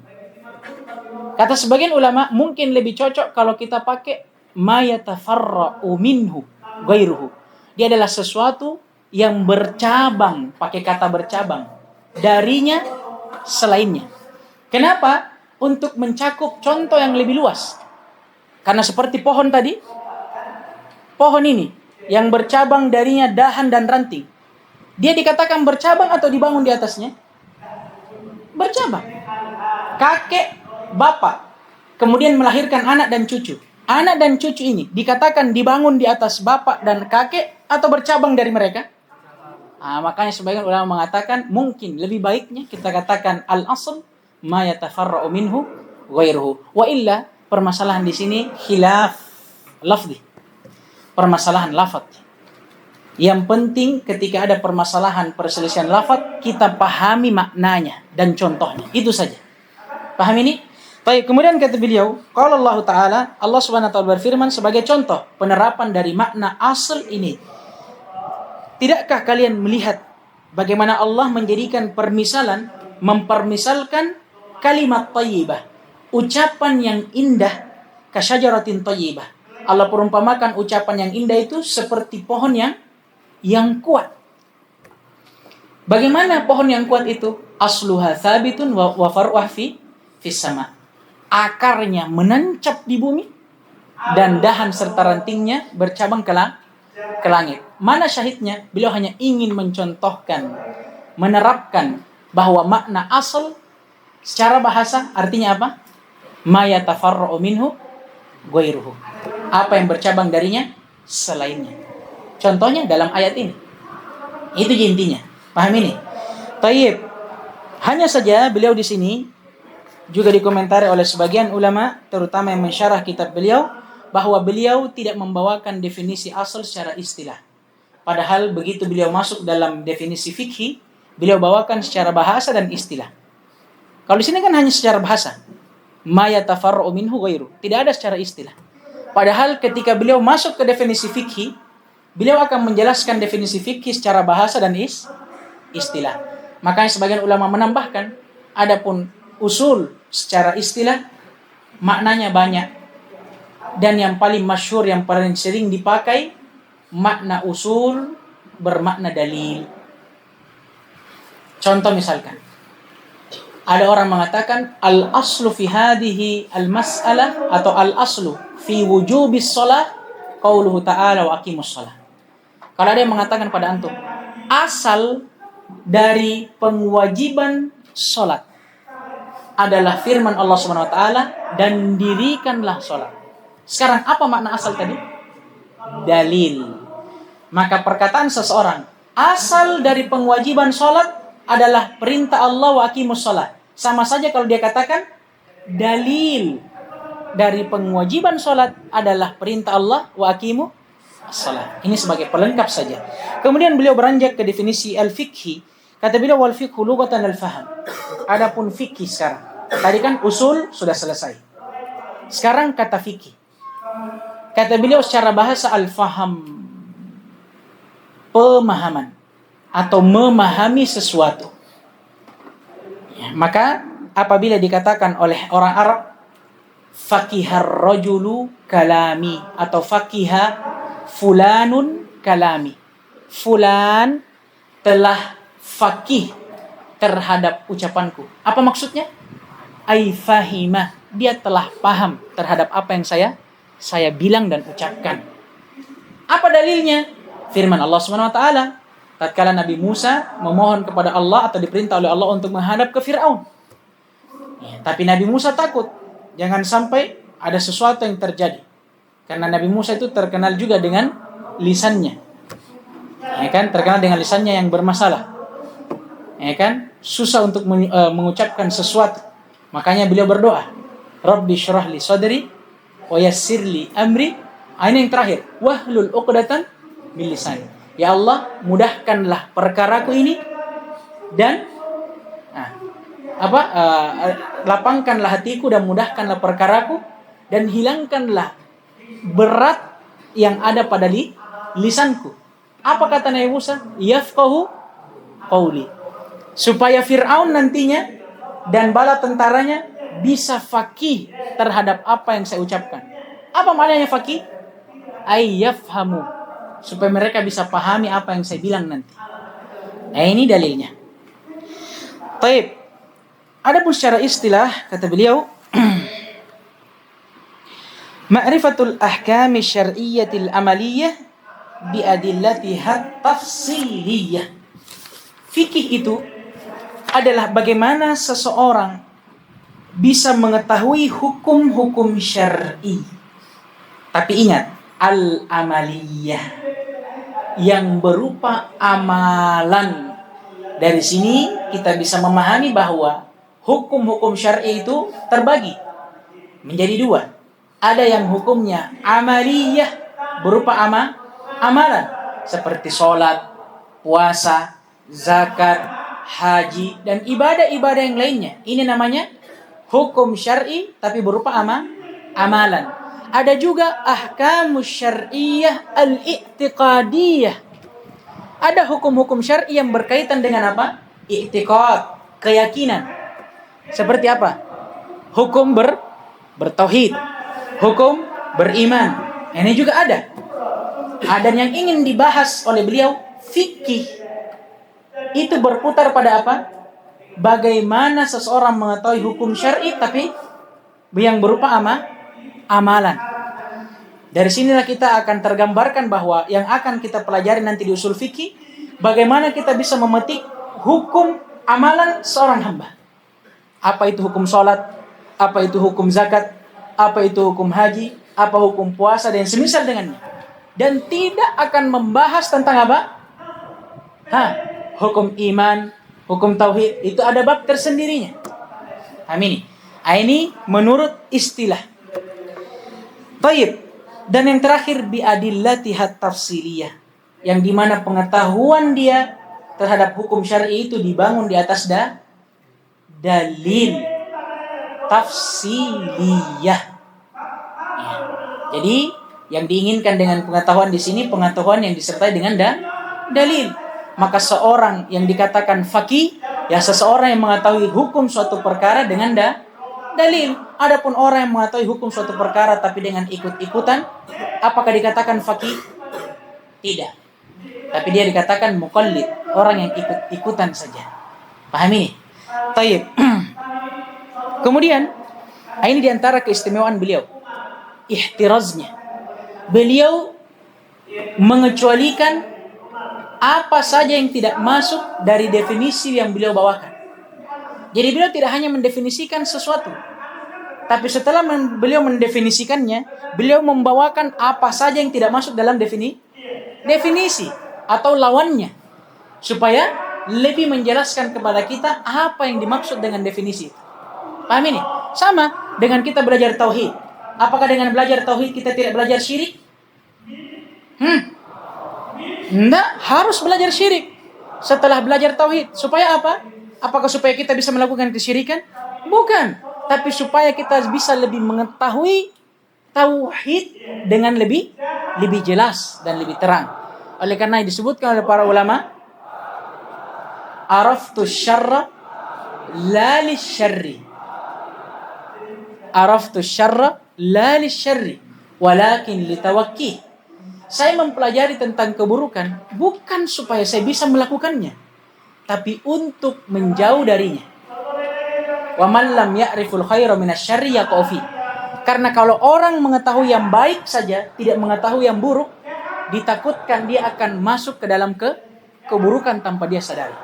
Kata sebagian ulama mungkin lebih cocok kalau kita pakai ma yatafarra'u minhu ghairuhu. Dia adalah sesuatu yang bercabang, pakai kata bercabang, darinya selainnya. Kenapa? Untuk mencakup contoh yang lebih luas. Karena seperti pohon tadi, pohon ini yang bercabang darinya dahan dan ranting, dia dikatakan bercabang atau dibangun di atasnya? Bercabang. Kakek, bapak, kemudian melahirkan anak dan cucu. Anak dan cucu ini dikatakan dibangun di atas bapak dan kakek atau bercabang dari mereka? Makanya sebagian ulama mengatakan mungkin lebih baiknya kita katakan al-asl ma yatafarra'u minhu ghairuhu. Wa illa permasalahan di sini khilaf lafzi. Permasalahan lafaz. Yang penting ketika ada permasalahan perselisihan lafaz, kita pahami maknanya dan contohnya. Itu saja. Paham ini? Baik, kemudian kata beliau, qala Allah Ta'ala, Allah Subhanahu wa taala berfirman sebagai contoh penerapan dari makna asal ini. Tidakkah kalian melihat bagaimana Allah menjadikan permisalan, mempermisalkan kalimat thayyibah, ucapan yang indah, kasyajaratin thayyibah. Allah perumpamakan ucapan yang indah itu seperti pohon yang kuat. Bagaimana pohon yang kuat itu? Asluha thabitun wa far'uha fis sama. Akarnya menancap di bumi dan dahan serta rantingnya bercabang ke langit. Mana syahidnya? Beliau hanya ingin mencontohkan, menerapkan bahwa makna asal secara bahasa artinya apa? Ma yatafarra'u minhu ghairuhu. Apa yang bercabang darinya selainnya. Contohnya dalam ayat ini. Itu intinya. Paham ini? Tayyib. Hanya saja beliau di sini juga dikomentari oleh sebagian ulama, terutama yang mensyarah kitab beliau, bahwa beliau tidak membawakan definisi asal secara istilah. Padahal begitu beliau masuk dalam definisi fikih, beliau bawakan secara bahasa dan istilah. Kalau di sini kan hanya secara bahasa. Ma yatafarra'u minhu ghairu. Tidak ada secara istilah. Padahal ketika beliau masuk ke definisi fikih, beliau akan menjelaskan definisi fikih secara bahasa dan istilah. Makanya sebagian ulama menambahkan, adapun usul secara istilah maknanya banyak. Dan yang paling masyhur, yang paling sering dipakai, makna usul bermakna dalil. Contoh misalkan, ada orang mengatakan al-aslu fi hadhihi al-mas'alah atau al-aslu fi wujubis shalah qauluhu ta'ala wa aqimus shalah. Kalau ada yang mengatakan pada antum, asal dari pengewajiban salat adalah firman Allah Subhanahu wa taala dan dirikanlah salat. Sekarang apa makna asal tadi? Dalil. Maka perkataan seseorang, asal dari pengewajiban salat adalah perintah Allah wa aqimus shalah. Sama saja kalau dia katakan dalil dari pengewajiban salat adalah perintah Allah wa aqimus shalah. Ini sebagai pelengkap saja. Kemudian beliau beranjak ke definisi al-fiqhi. Kata beliau wal fiqhu lughatan al-faham. Adapun fikih sekarang. Tadi kan usul sudah selesai. Sekarang kata fikih. Kata beliau secara bahasa al-faham, pemahaman atau memahami sesuatu. Ya, maka apabila dikatakan oleh orang Arab faqihar rajulu kalami atau faqiha fulanun kalami, fulan telah faqih terhadap ucapanku. Apa maksudnya? Ai fahimah, dia telah paham terhadap apa yang saya bilang dan ucapkan. Apa dalilnya? Firman Allah Subhanahu wa taala, tatkala Nabi Musa memohon kepada Allah atau diperintah oleh Allah untuk menghadap ke Firaun. Tapi Nabi Musa takut jangan sampai ada sesuatu yang terjadi. Karena Nabi Musa itu terkenal juga dengan lisannya. Ya kan? Terkenal dengan lisannya yang bermasalah. Ya kan? Susah untuk mengucapkan sesuatu. Makanya beliau berdoa, Rabbi syrah li sadri wa yassir li amri. Ini yang terakhir, wahlul 'uqdatan min lisani. Ya Allah, mudahkanlah perkaraku ini dan lapangkanlah hatiku dan mudahkanlah perkaraku dan hilangkanlah berat yang ada pada lisanku. Apa kata Nabi Musa? Yafqahu qauli. Supaya Fir'aun nantinya dan bala tentaranya bisa faqih terhadap apa yang saya ucapkan. Apa maknanya faqih? Ay yafhamu. Supaya mereka bisa pahami apa yang saya bilang nanti. Nah, ini dalilnya. Taib. Adapun secara istilah kata beliau ma'rifatul ahkami syar'iyyatil amaliyah bi adillatiha tafsiliyah. Fikih itu adalah bagaimana seseorang bisa mengetahui hukum-hukum syar'i. Tapi ingat, al-amaliyah yang berupa amalan. Dari sini kita bisa memahami bahwa hukum-hukum syar'i itu terbagi menjadi dua. Ada yang hukumnya amaliyah berupa amalan seperti sholat, puasa, zakat, haji dan ibadah-ibadah yang lainnya. Ini namanya hukum syar'i tapi berupa amalan. Ada juga ahkamus syar'iyyah al-i'tiqadiyah. Ada hukum-hukum syar'i yang berkaitan dengan apa? I'tiqad, keyakinan. Seperti apa? Hukum bertauhid, hukum beriman. Ini juga ada. Dan yang ingin dibahas oleh beliau fikih itu berputar pada apa? Bagaimana seseorang mengetahui hukum syar'i tapi yang berupa amalan. Dari sinilah kita akan tergambarkan bahwa yang akan kita pelajari nanti di usul fikih, bagaimana kita bisa memetik hukum amalan seorang hamba. Apa itu hukum sholat, apa itu hukum zakat, apa itu hukum haji, apa hukum puasa dan semisal dengannya. Dan tidak akan membahas tentang apa? Hukum iman, hukum tauhid, itu ada bab tersendirinya. Amin. Ini menurut istilah. Baik. Dan yang terakhir biadillatihat tafsiliyah, yang dimana pengetahuan dia terhadap hukum syar'i itu dibangun di atas dalil tafsiliyah. Ya. Jadi yang diinginkan dengan pengetahuan di sini pengetahuan yang disertai dengan dalil. Maka seorang yang dikatakan faqih, ya seseorang yang mengetahui hukum suatu perkara dengan dalil. Adapun orang yang mengetahui hukum suatu perkara tapi dengan ikut-ikutan, apakah dikatakan faqih? Tidak. Tapi dia dikatakan muqallid, orang yang ikut-ikutan saja. Paham ini? Taib. Kemudian, ini diantara keistimewaan beliau, ihtiraznya. Beliau mengecualikan apa saja yang tidak masuk dari definisi yang beliau bawakan. Jadi beliau tidak hanya mendefinisikan sesuatu, tapi setelah beliau mendefinisikannya, beliau membawakan apa saja yang tidak masuk dalam definisi atau lawannya, supaya lebih menjelaskan kepada kita apa yang dimaksud dengan definisi. Paham ini? Sama dengan kita belajar tauhid. Apakah dengan belajar tauhid kita tidak belajar syirik? Enggak, harus belajar syirik setelah belajar tauhid. Supaya apa? Apakah supaya kita bisa melakukan kesyirikan? Bukan. Tapi supaya kita bisa lebih mengetahui tauhid dengan lebih jelas dan lebih terang. Oleh karena disebutkan oleh para ulama, araftu syarra la lisyarri. Araftu syarra la lisyarri, walakin litawakkih. Saya mempelajari tentang keburukan bukan supaya saya bisa melakukannya, tapi untuk menjauh darinya. Wa man lam ya'riful khaira minasyarri yaqau fi. Karena kalau orang mengetahui yang baik saja, tidak mengetahui yang buruk, ditakutkan dia akan masuk ke dalam keburukan tanpa dia sadari.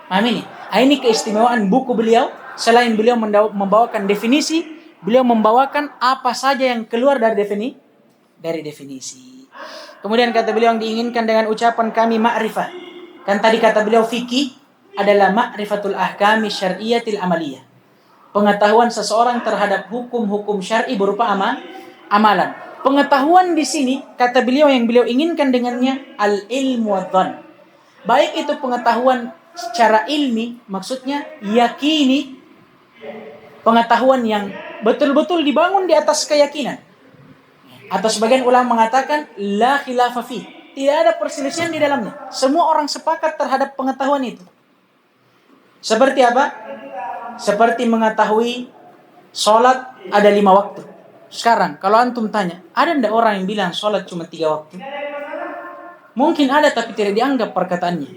Paham ini? Ini keistimewaan buku beliau. Selain beliau membawakan definisi, beliau membawakan apa saja yang keluar dari definisi. Kemudian kata beliau yang diinginkan dengan ucapan kami ma'rifah. Kan tadi kata beliau fikih adalah ma'rifatul ahkami syar'iyatil amaliyah. Pengetahuan seseorang terhadap hukum-hukum syar'i berupa amalan. Pengetahuan di sini kata beliau yang beliau inginkan dengannya al-ilmu wadh-dhann. Baik itu pengetahuan secara ilmi, maksudnya yakini, pengetahuan yang betul-betul dibangun di atas keyakinan. Atau sebagian ulama mengatakan la khilafa fi, tidak ada perselisihan di dalamnya. Semua orang sepakat terhadap pengetahuan itu. Seperti apa? Seperti mengetahui sholat ada 5 waktu. Sekarang kalau antum tanya, ada ndak orang yang bilang sholat cuma 3 waktu? Mungkin ada, tapi tidak dianggap perkataannya.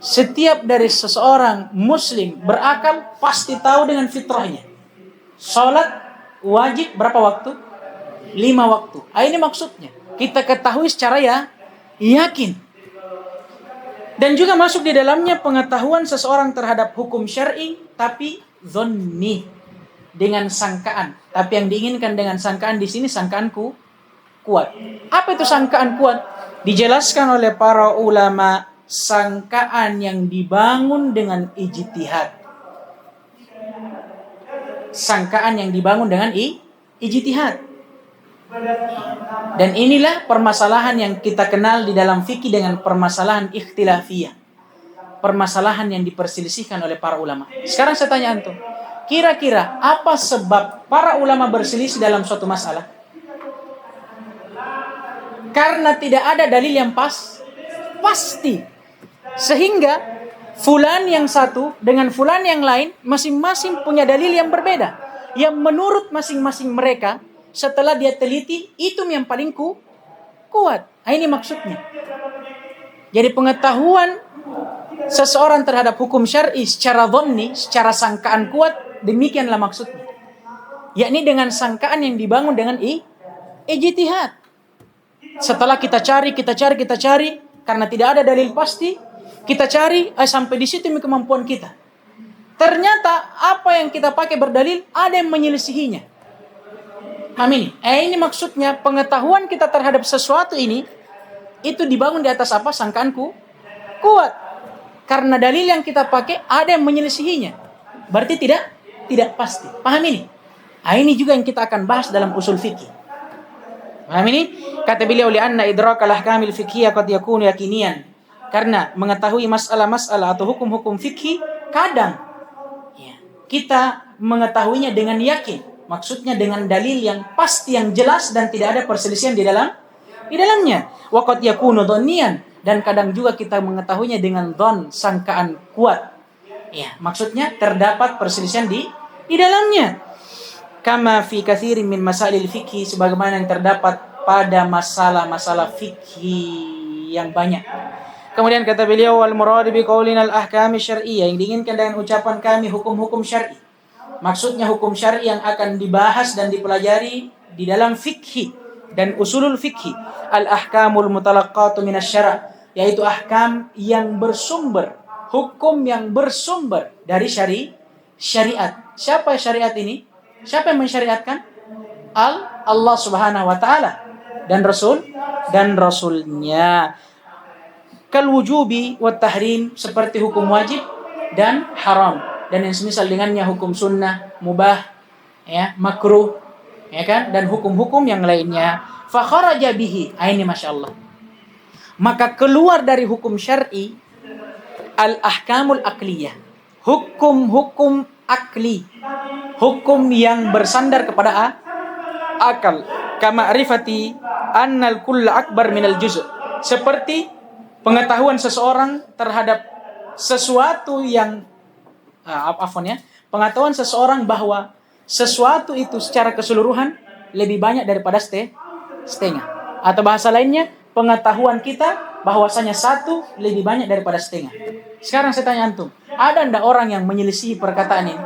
Setiap dari seseorang muslim berakal pasti tahu dengan fitrahnya. Sholat wajib berapa waktu? 5 waktu. Ini maksudnya. Kita ketahui secara yakin. Dan juga masuk di dalamnya pengetahuan seseorang terhadap hukum syar'i, tapi dhanni, dengan sangkaan. Tapi yang diinginkan dengan sangkaan di sini sangkaanku kuat. Apa itu sangkaan kuat? Dijelaskan oleh para ulama, sangkaan yang dibangun dengan ijtihad. Sangkaan yang dibangun dengan ijtihad. Dan inilah permasalahan yang kita kenal di dalam fikih dengan permasalahan ikhtilafiyah. Permasalahan yang diperselisihkan oleh para ulama. Sekarang saya tanya antum, kira-kira apa sebab para ulama berselisih dalam suatu masalah? Karena tidak ada dalil yang pasti. Sehingga fulan yang satu dengan fulan yang lain masing-masing punya dalil yang berbeda. Yang menurut masing-masing mereka, setelah dia teliti, itu yang paling kuat. Ini maksudnya. Jadi pengetahuan seseorang terhadap hukum syar'i secara dhanni, secara sangkaan kuat, demikianlah maksudnya. Yakni dengan sangkaan yang dibangun dengan ijtihad. Setelah kita cari, karena tidak ada dalil pasti, kita cari sampai di situ kemampuan kita. Ternyata apa yang kita pakai berdalil ada yang menyelisihinya. Amin. Ini maksudnya pengetahuan kita terhadap sesuatu ini itu dibangun di atas apa? Sangkaanku kuat. Karena dalil yang kita pakai ada yang menyelisihinya. Berarti tidak pasti. Paham ini? Ini juga yang kita akan bahas dalam usul fikih. Paham ini? Kata beliau li'anna idrakal ahkamil fiqhiyah qad yakunu yakinian. Karena mengetahui masalah-masalah atau hukum-hukum fikih kadang kita mengetahuinya dengan yakin. Maksudnya dengan dalil yang pasti, yang jelas dan tidak ada perselisihan di dalamnya. Wa qad yakunu dhanniyan, dan kadang juga kita mengetahuinya dengan dhann, sangkaan kuat. Maksudnya terdapat perselisihan di dalamnya. Kama fi katsirin min masailil fikhi, sebagaimana yang terdapat pada masalah-masalah fikih yang banyak. Kemudian kata beliau wal murad bi qaulina al ahkam syar'iyyah, yang diinginkan dengan ucapan kami hukum-hukum syar'i. Maksudnya hukum syar'i yang akan dibahas dan dipelajari di dalam fikih dan usulul fikih. Al-ahkamul mutalaqqatu minasy syara', yaitu ahkam yang bersumber, hukum yang bersumber dari syariat. Siapa syariat ini? Siapa yang mensyariatkan? Allah Subhanahu wa taala dan rasulnya. Kal wujubi wat tahrim, seperti hukum wajib dan haram. Dan yang semisal dengannya hukum sunnah, mubah, makruh, kan? Dan hukum-hukum yang lainnya. Fa kharaja bihi, ini masyaallah. Maka keluar dari hukum syar'i al-ahkamul aqliyah. Hukum-hukum akli. Hukum yang bersandar kepada akal. Kama arifati annal kulla akbar minal juz'. Seperti pengetahuan seseorang terhadap sesuatu yang pengetahuan seseorang bahwa sesuatu itu secara keseluruhan lebih banyak daripada setengah. Atau bahasa lainnya, pengetahuan kita bahwasanya satu lebih banyak daripada setengah. Sekarang saya tanya antum, ada ndak orang yang menyelisih perkataan ini?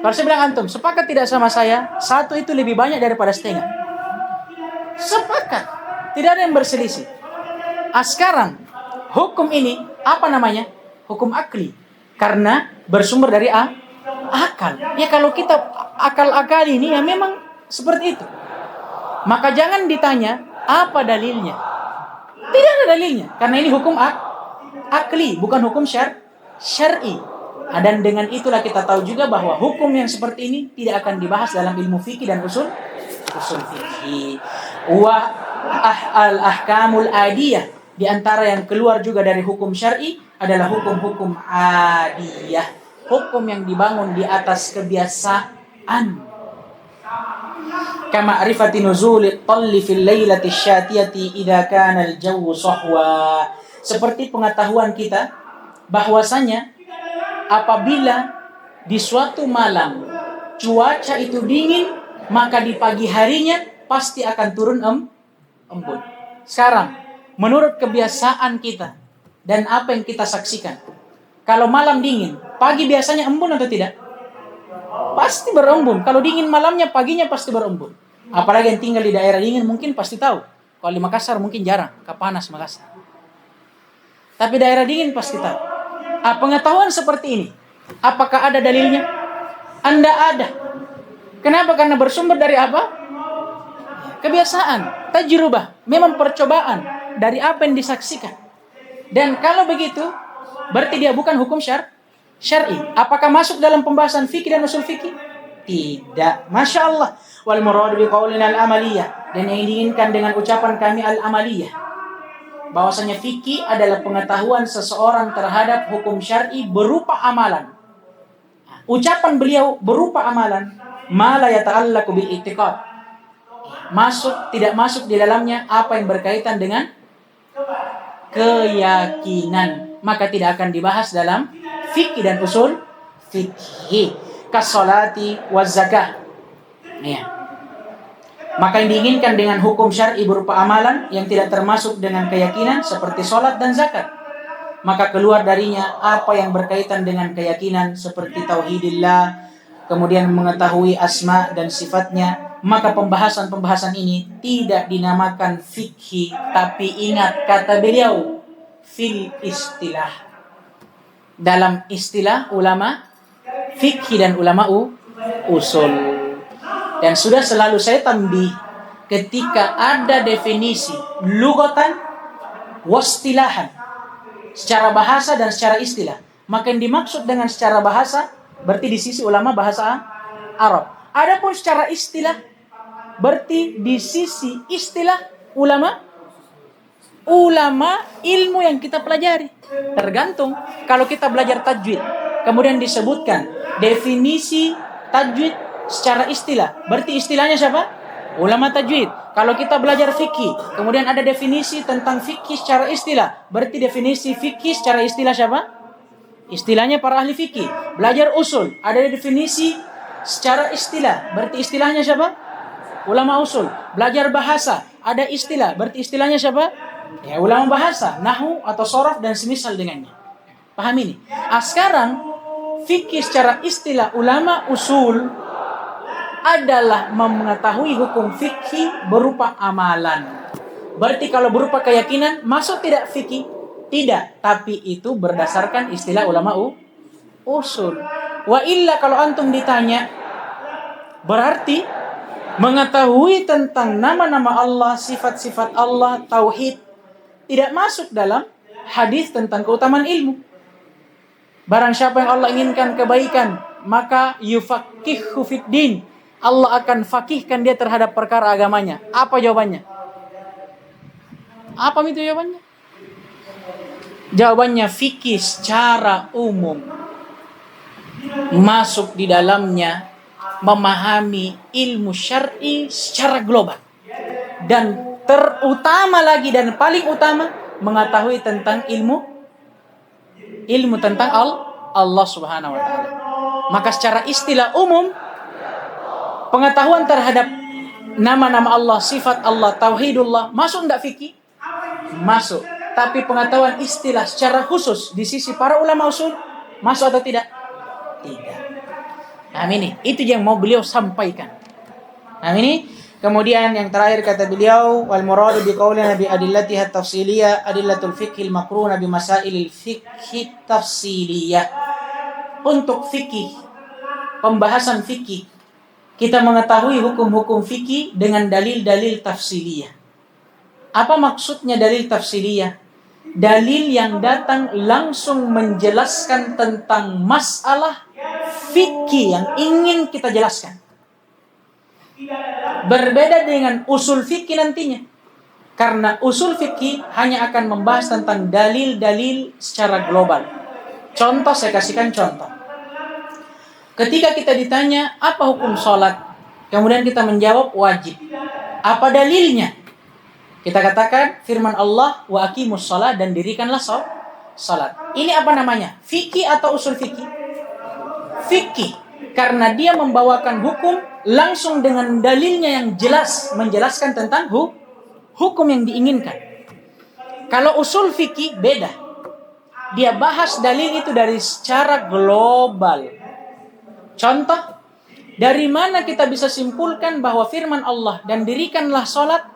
Kalau saya bilang antum, sepakat tidak sama saya, satu itu lebih banyak daripada setengah? Sepakat. Tidak ada yang berselisih. Sekarang, hukum ini, apa namanya? Hukum akli. Karena bersumber dari akal. Ya kalau kita akal-akal ini, ya memang seperti itu. Maka jangan ditanya, apa dalilnya? Tidak ada dalilnya. Karena ini hukum akli, bukan hukum syar'i. Dan dengan itulah kita tahu juga bahwa hukum yang seperti ini tidak akan dibahas dalam ilmu fikih dan usul fikih. Wa al-ahkamul adiyah, di antara yang keluar juga dari hukum syar'i adalah hukum-hukum adiyah, hukum yang dibangun di atas kebiasaan. Kama arifati nuzuli talli fil lailati syatiyati idza kana al-jawu sahwa. Seperti pengetahuan kita bahwasanya apabila di suatu malam cuaca itu dingin, maka di pagi harinya pasti akan turun embun. Sekarang, menurut kebiasaan kita dan apa yang kita saksikan, kalau malam dingin, pagi biasanya embun atau tidak? Pasti berembun. Kalau dingin malamnya, paginya pasti berembun. Apalagi yang tinggal di daerah dingin mungkin pasti tahu. Kalau di Makassar mungkin jarang, kepanas Makassar. Tapi daerah dingin pasti tahu. Pengetahuan seperti ini, apakah ada dalilnya? Anda ada. Kenapa? Karena bersumber dari apa? Kebiasaan, tajrubah, memang percobaan dari apa yang disaksikan. Dan kalau begitu, berarti dia bukan hukum syar'i. Apakah masuk dalam pembahasan fikih dan usul fikih? Tidak. Masya Allah. Wal murad bi qaulina al-amaliyah. Dan yang diinginkan dengan ucapan kami al-amaliyah, bahwasanya fikih adalah pengetahuan seseorang terhadap hukum syar'i berupa amalan. Ucapan beliau berupa amalan, ma la yata'allaqu bil i'tiqad. Tidak masuk di dalamnya apa yang berkaitan dengan keyakinan, maka tidak akan dibahas dalam fikih dan usul fikih. Kasolati waz zakah. Maka yang diinginkan dengan hukum syar'i berupa amalan yang tidak termasuk dengan keyakinan seperti sholat dan zakat, maka keluar darinya apa yang berkaitan dengan keyakinan seperti tauhidillah, kemudian mengetahui asma dan sifatnya. Maka pembahasan-pembahasan ini tidak dinamakan fikih, tapi ingat kata beliau, fil istilah. Dalam istilah ulama fikih dan ulama usul. Dan sudah selalu saya tambih, ketika ada definisi lugatan wastilahan, secara bahasa dan secara istilah, maka yang dimaksud dengan secara bahasa berarti di sisi ulama bahasa Arab. Adapun secara istilah berarti di sisi istilah ulama ilmu yang kita pelajari. Tergantung, kalau kita belajar tajwid, kemudian disebutkan definisi tajwid secara istilah, berarti istilahnya siapa? Ulama tajwid. Kalau kita belajar fikih, kemudian ada definisi tentang fikih secara istilah, berarti definisi fikih secara istilah siapa? Istilahnya para ahli fikih. Belajar usul, ada definisi secara istilah, berarti istilahnya siapa? Ulama usul. Belajar bahasa, ada istilah, berarti istilahnya siapa? Ya, ulama bahasa, nahwu atau sorof dan semisal dengannya. Paham ini? Sekarang fikih secara istilah ulama usul adalah mengetahui hukum fikih berupa amalan. Berarti kalau berupa keyakinan masuk tidak fikih? Tidak, tapi itu berdasarkan istilah ulama usul. Wa illa kalau antum ditanya, berarti mengetahui tentang nama-nama Allah, sifat-sifat Allah, tauhid tidak masuk dalam hadis tentang keutamaan ilmu. Barang siapa yang Allah inginkan kebaikan, maka yufaqihu fid din. Allah akan fakihkan dia terhadap perkara agamanya. Apa jawabannya? Apa itu jawabannya? Jawabannya fikih secara umum. Masuk di dalamnya memahami ilmu syar'i secara global. Dan terutama lagi dan paling utama mengetahui tentang ilmu tentang Allah Subhanahu wa taala. Maka secara istilah umum pengetahuan terhadap nama-nama Allah, sifat Allah, tauhidullah masuk enggak fikih? Masuk. Tapi pengetahuan istilah secara khusus di sisi para ulama usul masuk atau tidak? Tidak. Nah ini, itu yang mau beliau sampaikan. Nah ini, kemudian yang terakhir kata beliau, wal muradu bi qaulina bi adillatiha tafsiliyah adillatul fiqhil makruna bi masailil fiqhi tafsiliyah. Untuk fikih, pembahasan fikih, kita mengetahui hukum-hukum fikih dengan dalil-dalil tafsiliyah. Apa maksudnya dalil tafsiliyah? Dalil yang datang langsung menjelaskan tentang masalah fikih yang ingin kita jelaskan. Berbeda dengan usul fikih nantinya. Karena usul fikih hanya akan membahas tentang dalil-dalil secara global. Contoh, saya kasihkan contoh. Ketika kita ditanya apa hukum sholat, kemudian kita menjawab wajib. Apa dalilnya? Kita katakan firman Allah, wa aqimus shalah, dan dirikanlah salat. Ini apa namanya? Fikih atau usul fikih? Fikih. Karena dia membawakan hukum langsung dengan dalilnya yang jelas, menjelaskan tentang hukum yang diinginkan. Kalau usul fikih beda. Dia bahas dalil itu dari secara global. Contoh, dari mana kita bisa simpulkan bahwa firman Allah dan dirikanlah salat,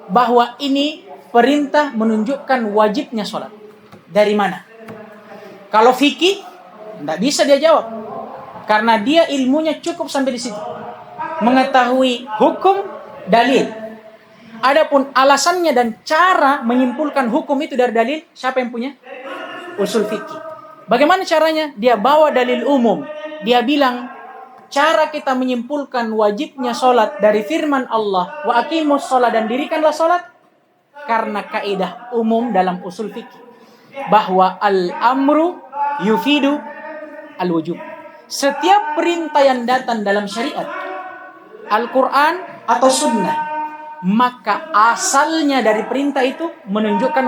bahwa ini perintah menunjukkan wajibnya sholat. Dari mana? Kalau fikih, tidak bisa dia jawab. Karena dia ilmunya cukup sampai di situ. Mengetahui hukum, dalil. Adapun alasannya dan cara menyimpulkan hukum itu dari dalil, siapa yang punya? Usul fikih. Bagaimana caranya? Dia bawa dalil umum. Dia bilang, cara kita menyimpulkan wajibnya sholat dari firman Allah, wa aqimus sholat, dan dirikanlah sholat, karena kaidah umum dalam usul fikih bahwa al-amru yufidu al-wujub. Setiap perintah yang datang dalam syariat, Al-Quran atau sunnah, maka asalnya dari perintah itu menunjukkan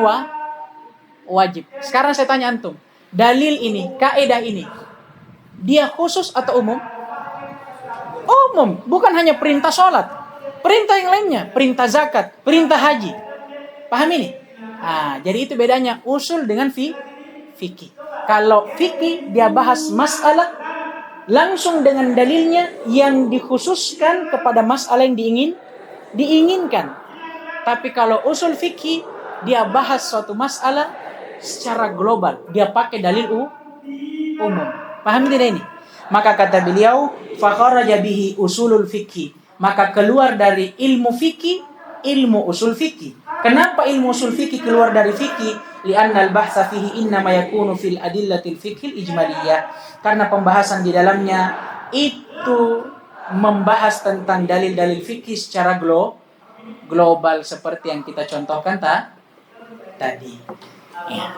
wajib. Sekarang saya tanya antum, dalil ini, kaidah ini, dia khusus atau umum? Umum, bukan hanya perintah sholat, perintah yang lainnya, perintah zakat, perintah haji. Paham ini? Jadi itu bedanya usul dengan fikih. Kalau fikih dia bahas masalah langsung dengan dalilnya yang dikhususkan kepada masalah yang diinginkan. Tapi kalau usul fikih dia bahas suatu masalah secara global, dia pakai dalil umum. Paham tidak ini? Maka kata beliau, fakharaja bihi usulul fikih, maka keluar dari ilmu fikih, ilmu usul fikih. Kenapa ilmu usul fikih keluar dari fikih? Li'anna al-bahsa fihi innama yakunu fil adillatil fikhil ijmaliyah. Karena pembahasan di dalamnya itu membahas tentang dalil-dalil fikih secara global seperti yang kita contohkan tadi. Ya.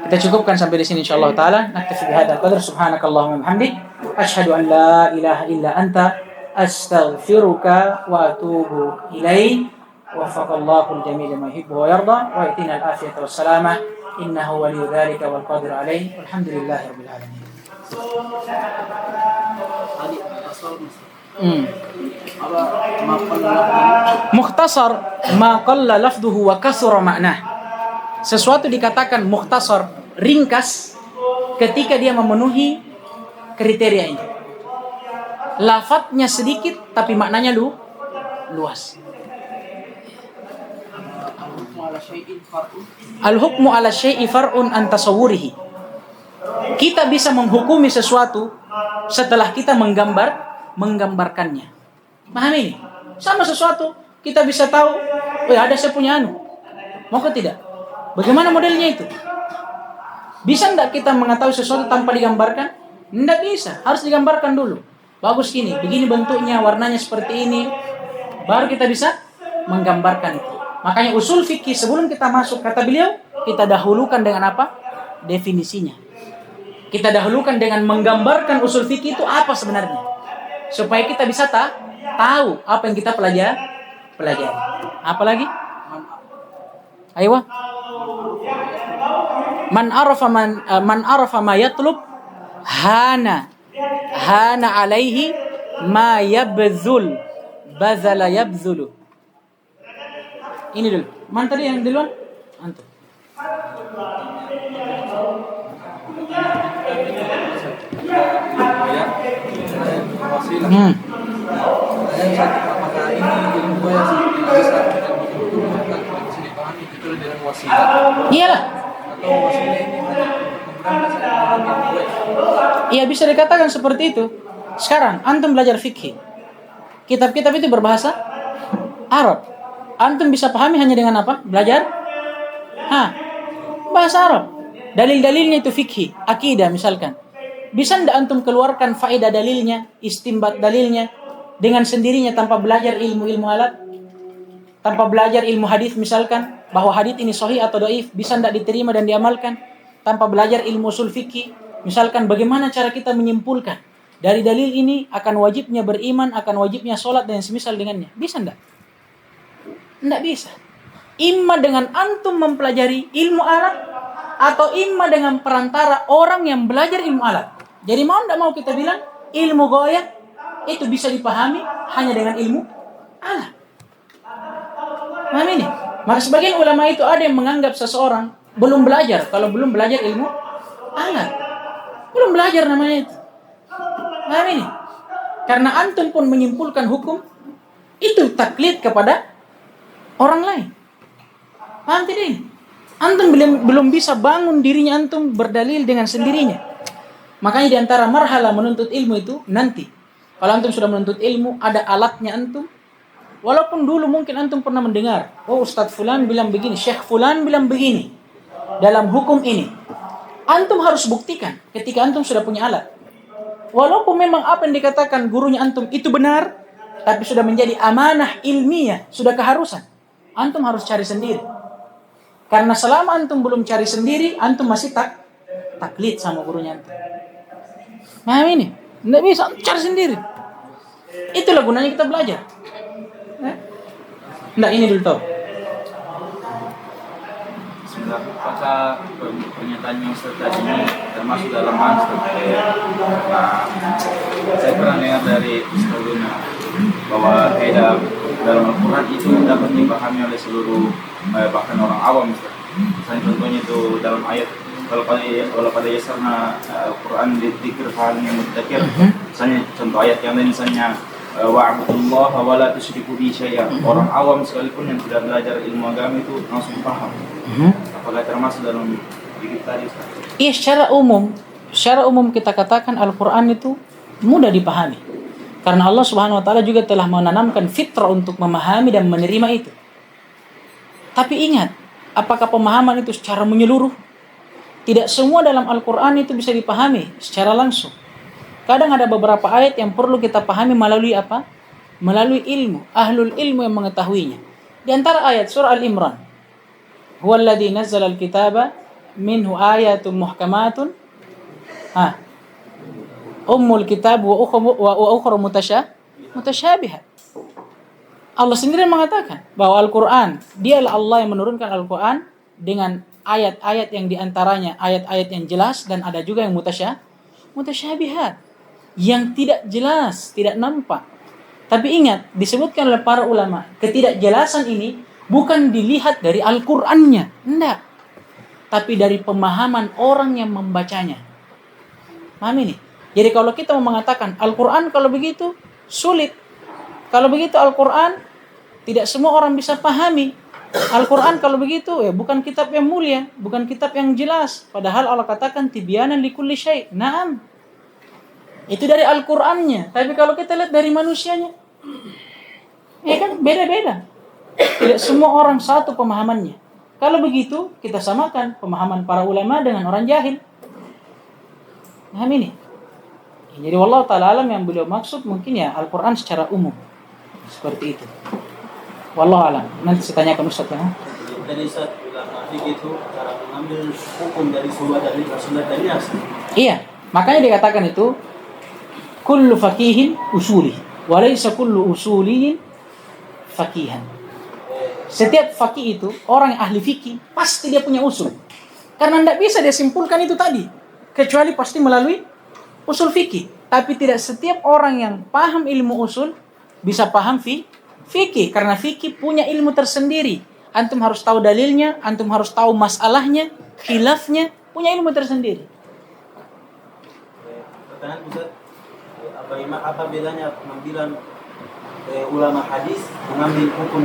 Kita cukupkan sampai di sini insyaallah taala. Naktafi bihadzal qadar. Subhanakallahumma wa bihamdik, asyhadu an la ilaha illa anta, astaghfiruka wa atubu ilaik. Waffaqallahu al-jami'a lima yuhibbu wa yarda, wa atina al-afiyata was salamah, innahu waliyyu dzalika wal qadiru alaihi. Walhamdulillahirabbil alamin. Mukhtasar ma qalla lafdhuhu wa kasura ma'nah. Sesuatu dikatakan mukhtasar, ringkas, ketika dia memenuhi kriteria ini. Lafadznya sedikit tapi maknanya luas. Al-hukmu ala syai'i far'un an tasawwurihi. Kita bisa menghukumi sesuatu setelah kita menggambarkannya. Paham ini? Sama sesuatu kita bisa tahu, ada saya punya mau ke tidak? Bagaimana modelnya itu? Bisa enggak kita mengetahui sesuatu tanpa digambarkan? Enggak bisa, harus digambarkan dulu. Bagus gini, begini bentuknya, warnanya seperti ini. Baru kita bisa menggambarkan itu. Makanya usul fikih sebelum kita masuk, kata beliau, kita dahulukan dengan apa? Definisinya. Kita dahulukan dengan menggambarkan usul fikih itu apa sebenarnya. Supaya kita bisa tahu apa yang kita pelajari. Apa lagi? Ayo. Man arafa ma yatlub hana alaihi ma yabzul bazala yabzulu. Ini dulu. Mana tadi yang duluan? Antum. Hmm. Apakah ini ilmu goyah bisa dipahami betul dengan wasilah Iyalah. atau wasilah ini hanya menggunakan ilmu goyah? Iya, bisa dikatakan seperti itu. Sekarang antum belajar fikih. Kitab-kitab itu berbahasa Arab. Antum bisa pahami hanya dengan apa? Belajar bahasa Arab. Dalil-dalilnya itu fikih, akidah misalkan. Bisa ndak antum keluarkan faedah dalilnya, istimbat dalilnya dengan sendirinya tanpa belajar ilmu-ilmu alat? Tanpa belajar ilmu hadis misalkan, bahwa hadis ini sahih atau dhaif, bisa ndak diterima dan diamalkan? Tanpa belajar ilmu usul fikih, misalkan bagaimana cara kita menyimpulkan dari dalil ini akan wajibnya beriman, akan wajibnya sholat dan semisal dengannya. Bisa ndak? Ndak bisa. Imma dengan antum mempelajari ilmu alat, atau imma dengan perantara orang yang belajar ilmu alat. Jadi mau ndak mau kita bilang ilmu goyah itu bisa dipahami hanya dengan ilmu alat. Paham ini? Maka sebagian ulama itu ada yang menganggap seseorang belum belajar kalau belum belajar ilmu alat. Belum belajar namanya itu. Paham ini? Karena antum pun menyimpulkan hukum itu taklid kepada orang lain. Paham tidak ini? Antum belum bisa bangun dirinya antum berdalil dengan sendirinya. Makanya di antara marhala menuntut ilmu itu nanti. Kalau antum sudah menuntut ilmu, ada alatnya antum. Walaupun dulu mungkin antum pernah mendengar, oh Ustadz Fulan bilang begini, Syekh Fulan bilang begini. Dalam hukum ini. Antum harus buktikan ketika antum sudah punya alat. Walaupun memang apa yang dikatakan gurunya antum itu benar, tapi sudah menjadi amanah ilmiah, sudah keharusan. Antum harus cari sendiri. Karena selama antum belum cari sendiri, antum masih taklid sama gurunya antum. Paham ini? Nggak bisa, cari sendiri. Itulah gunanya kita belajar. Nggak, ini dulu tau. Bismillah, apakah pernyataan yang Ustaz tadi ini termasuk dalam mansur? Nah, saya pernah dengar dari Ustaz Luna bahwa kaidah dalam Al-Quran itu dapat dipahami oleh seluruh bahkan orang awam. Misalnya contohnya itu dalam ayat kalau pada yasarna Al-Quran dikir fahalnya mutakir. Misalnya contoh ayat yang lain misalnya wa'budullaha wa la tusyriku bihi syai'a. Orang awam sekalipun yang tidak belajar ilmu agama itu langsung paham. Apakah termasuk dalam dikir tadi? Iya, secara umum kita katakan Al-Quran itu mudah dipahami. Karena Allah Subhanahu wa taala juga telah menanamkan fitrah untuk memahami dan menerima itu. Tapi ingat, apakah pemahaman itu secara menyeluruh? Tidak semua dalam Al-Quran itu bisa dipahami secara langsung. Kadang ada beberapa ayat yang perlu kita pahami melalui apa? Melalui ilmu, ahlul ilmu yang mengetahuinya. Di antara ayat surah Al-Imran, huwallazi nazzala al-kitaba minhu ayatun muhkamatun ummul kitab wa ukhra mutasyabihat. Allah sendiri mengatakan bahwa Al-Quran, dialah Allah yang menurunkan Al-Quran dengan ayat-ayat yang diantaranya ayat-ayat yang jelas dan ada juga yang mutasyabihat, yang tidak jelas, tidak nampak. Tapi ingat, disebutkan oleh para ulama, ketidakjelasan ini bukan dilihat dari Al-Qur'annya, enggak. Tapi dari pemahaman orang yang membacanya. Paham ini? Jadi kalau kita mau mengatakan Al-Qur'an kalau begitu sulit. Kalau begitu Al-Qur'an tidak semua orang bisa pahami. Al-Quran kalau begitu ya bukan kitab yang mulia, bukan kitab yang jelas. Padahal Allah katakan tibyanan likulli syai'. Naam. Itu dari Al-Qur'annya. Tapi kalau kita lihat dari manusianya, ya kan beda-beda. Tidak semua orang satu pemahamannya. Kalau begitu kita samakan pemahaman para ulama dengan orang jahil. Paham ini? Jadi wallahu ta'ala alam yang beliau maksud mungkin ya Al-Quran secara umum. Seperti itu. Wallahu alam. Nanti saya tanyakan Ustaz ya. Dari saat ulama itu cara mengambil hukum dari sebuah dalil Rasulullah dari asal. Iya, makanya dikatakan itu kullu faqihin usuli wa laysa kullu usuliyin faqihan. Setiap faqih itu orang yang ahli fikih pasti dia punya usul. Karena tidak bisa dia simpulkan itu tadi kecuali pasti melalui usul fikih. Tapi tidak setiap orang yang paham ilmu usul bisa paham fikih, karena fikih punya ilmu tersendiri. Antum harus tahu dalilnya, antum harus tahu masalahnya, khilafnya, punya ilmu tersendiri. Pertanyaan Ustaz, apa bedanya pengambilan ulama hadis mengambil hukum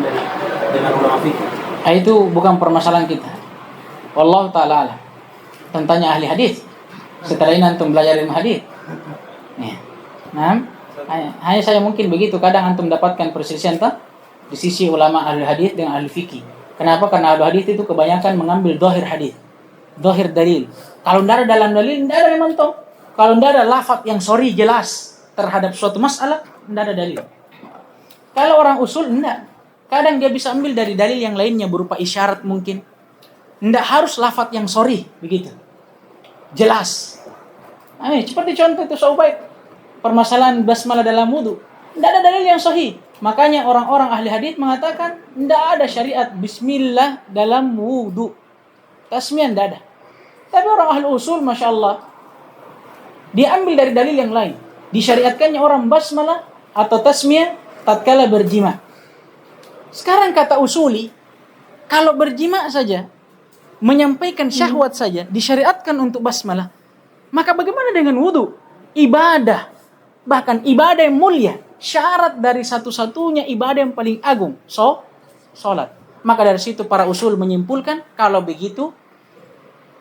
dengan ulama fikih? Itu bukan permasalahan kita. Wallahu ta'ala alam. Tentanya ahli hadis. Setelah ini antum belajar ilmu hadis. Nah, hanya saya mungkin begitu. Kadang antum dapatkan perselisihan di sisi ulama ahli hadis dengan ahli fikih. Kenapa? Karena ahli hadis itu kebanyakan mengambil zahir hadis, zahir dalil. Kalau tidak ada dalam dalil, tidak ada memang toh. Kalau tidak ada lafaz yang sorry jelas terhadap suatu masalah, tidak ada dalil. Kalau orang usul, tidak. Kadang dia bisa ambil dari dalil yang lainnya berupa isyarat mungkin. Tidak harus lafaz yang sorry, begitu. Jelas. Seperti contoh itu Saubaik. Permasalahan basmalah dalam wudu. Tidak ada dalil yang sahih. Makanya orang-orang ahli hadis mengatakan tidak ada syariat bismillah dalam wudu. Tasmiyah tidak ada. Tapi orang ahli usul, Masya Allah, dia ambil dari dalil yang lain. Disyariatkannya orang basmalah atau tasmiyah tatkala berjima. Sekarang kata usuli, kalau berjima saja, menyampaikan syahwat saja, disyariatkan untuk basmalah, maka bagaimana dengan wudu? Ibadah. Bahkan ibadah yang mulia. Syarat dari satu-satunya ibadah yang paling agung. Sholat. Maka dari situ para usul menyimpulkan, kalau begitu,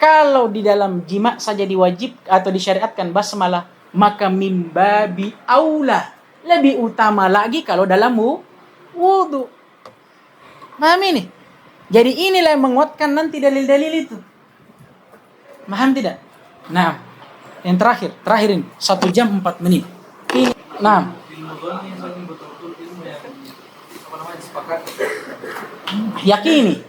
kalau di dalam jima saja diwajib atau disyariatkan basmalah, maka mimbabi aula. Lebih utama lagi kalau dalam wudu. Paham ini? Jadi inilah yang menguatkan nanti dalil-dalil itu. Paham tidak? Nah, yang terakhir ini 1 jam 4 menit. Ini, nah. Ilmu dhani yang betul-betul ilmu yang sepakat. Yakini.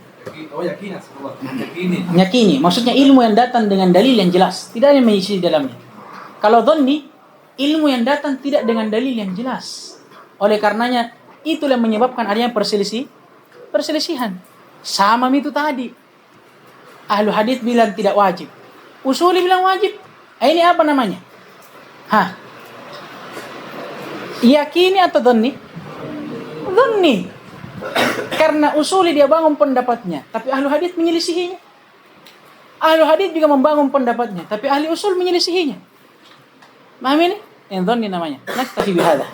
Yakini. Maksudnya ilmu yang datang dengan dalil yang jelas, tidak ada yang mengisi di dalamnya. Kalau dhanni, ilmu yang datang tidak dengan dalil yang jelas. Oleh karenanya itulah yang menyebabkan adanya perselisihan. Sama itu tadi. Ahlu hadis bilang tidak wajib. Usuli bilang wajib. Ini apa namanya? Yakini atau dhanni? Dhanni. Karena usuli dia bangun pendapatnya, tapi ahlu hadis menyelisihinya. Ahlu hadis juga membangun pendapatnya, tapi ahli usul menyelisihinya. Paham ini? Yang dhanni namanya. Naktafi bihadza.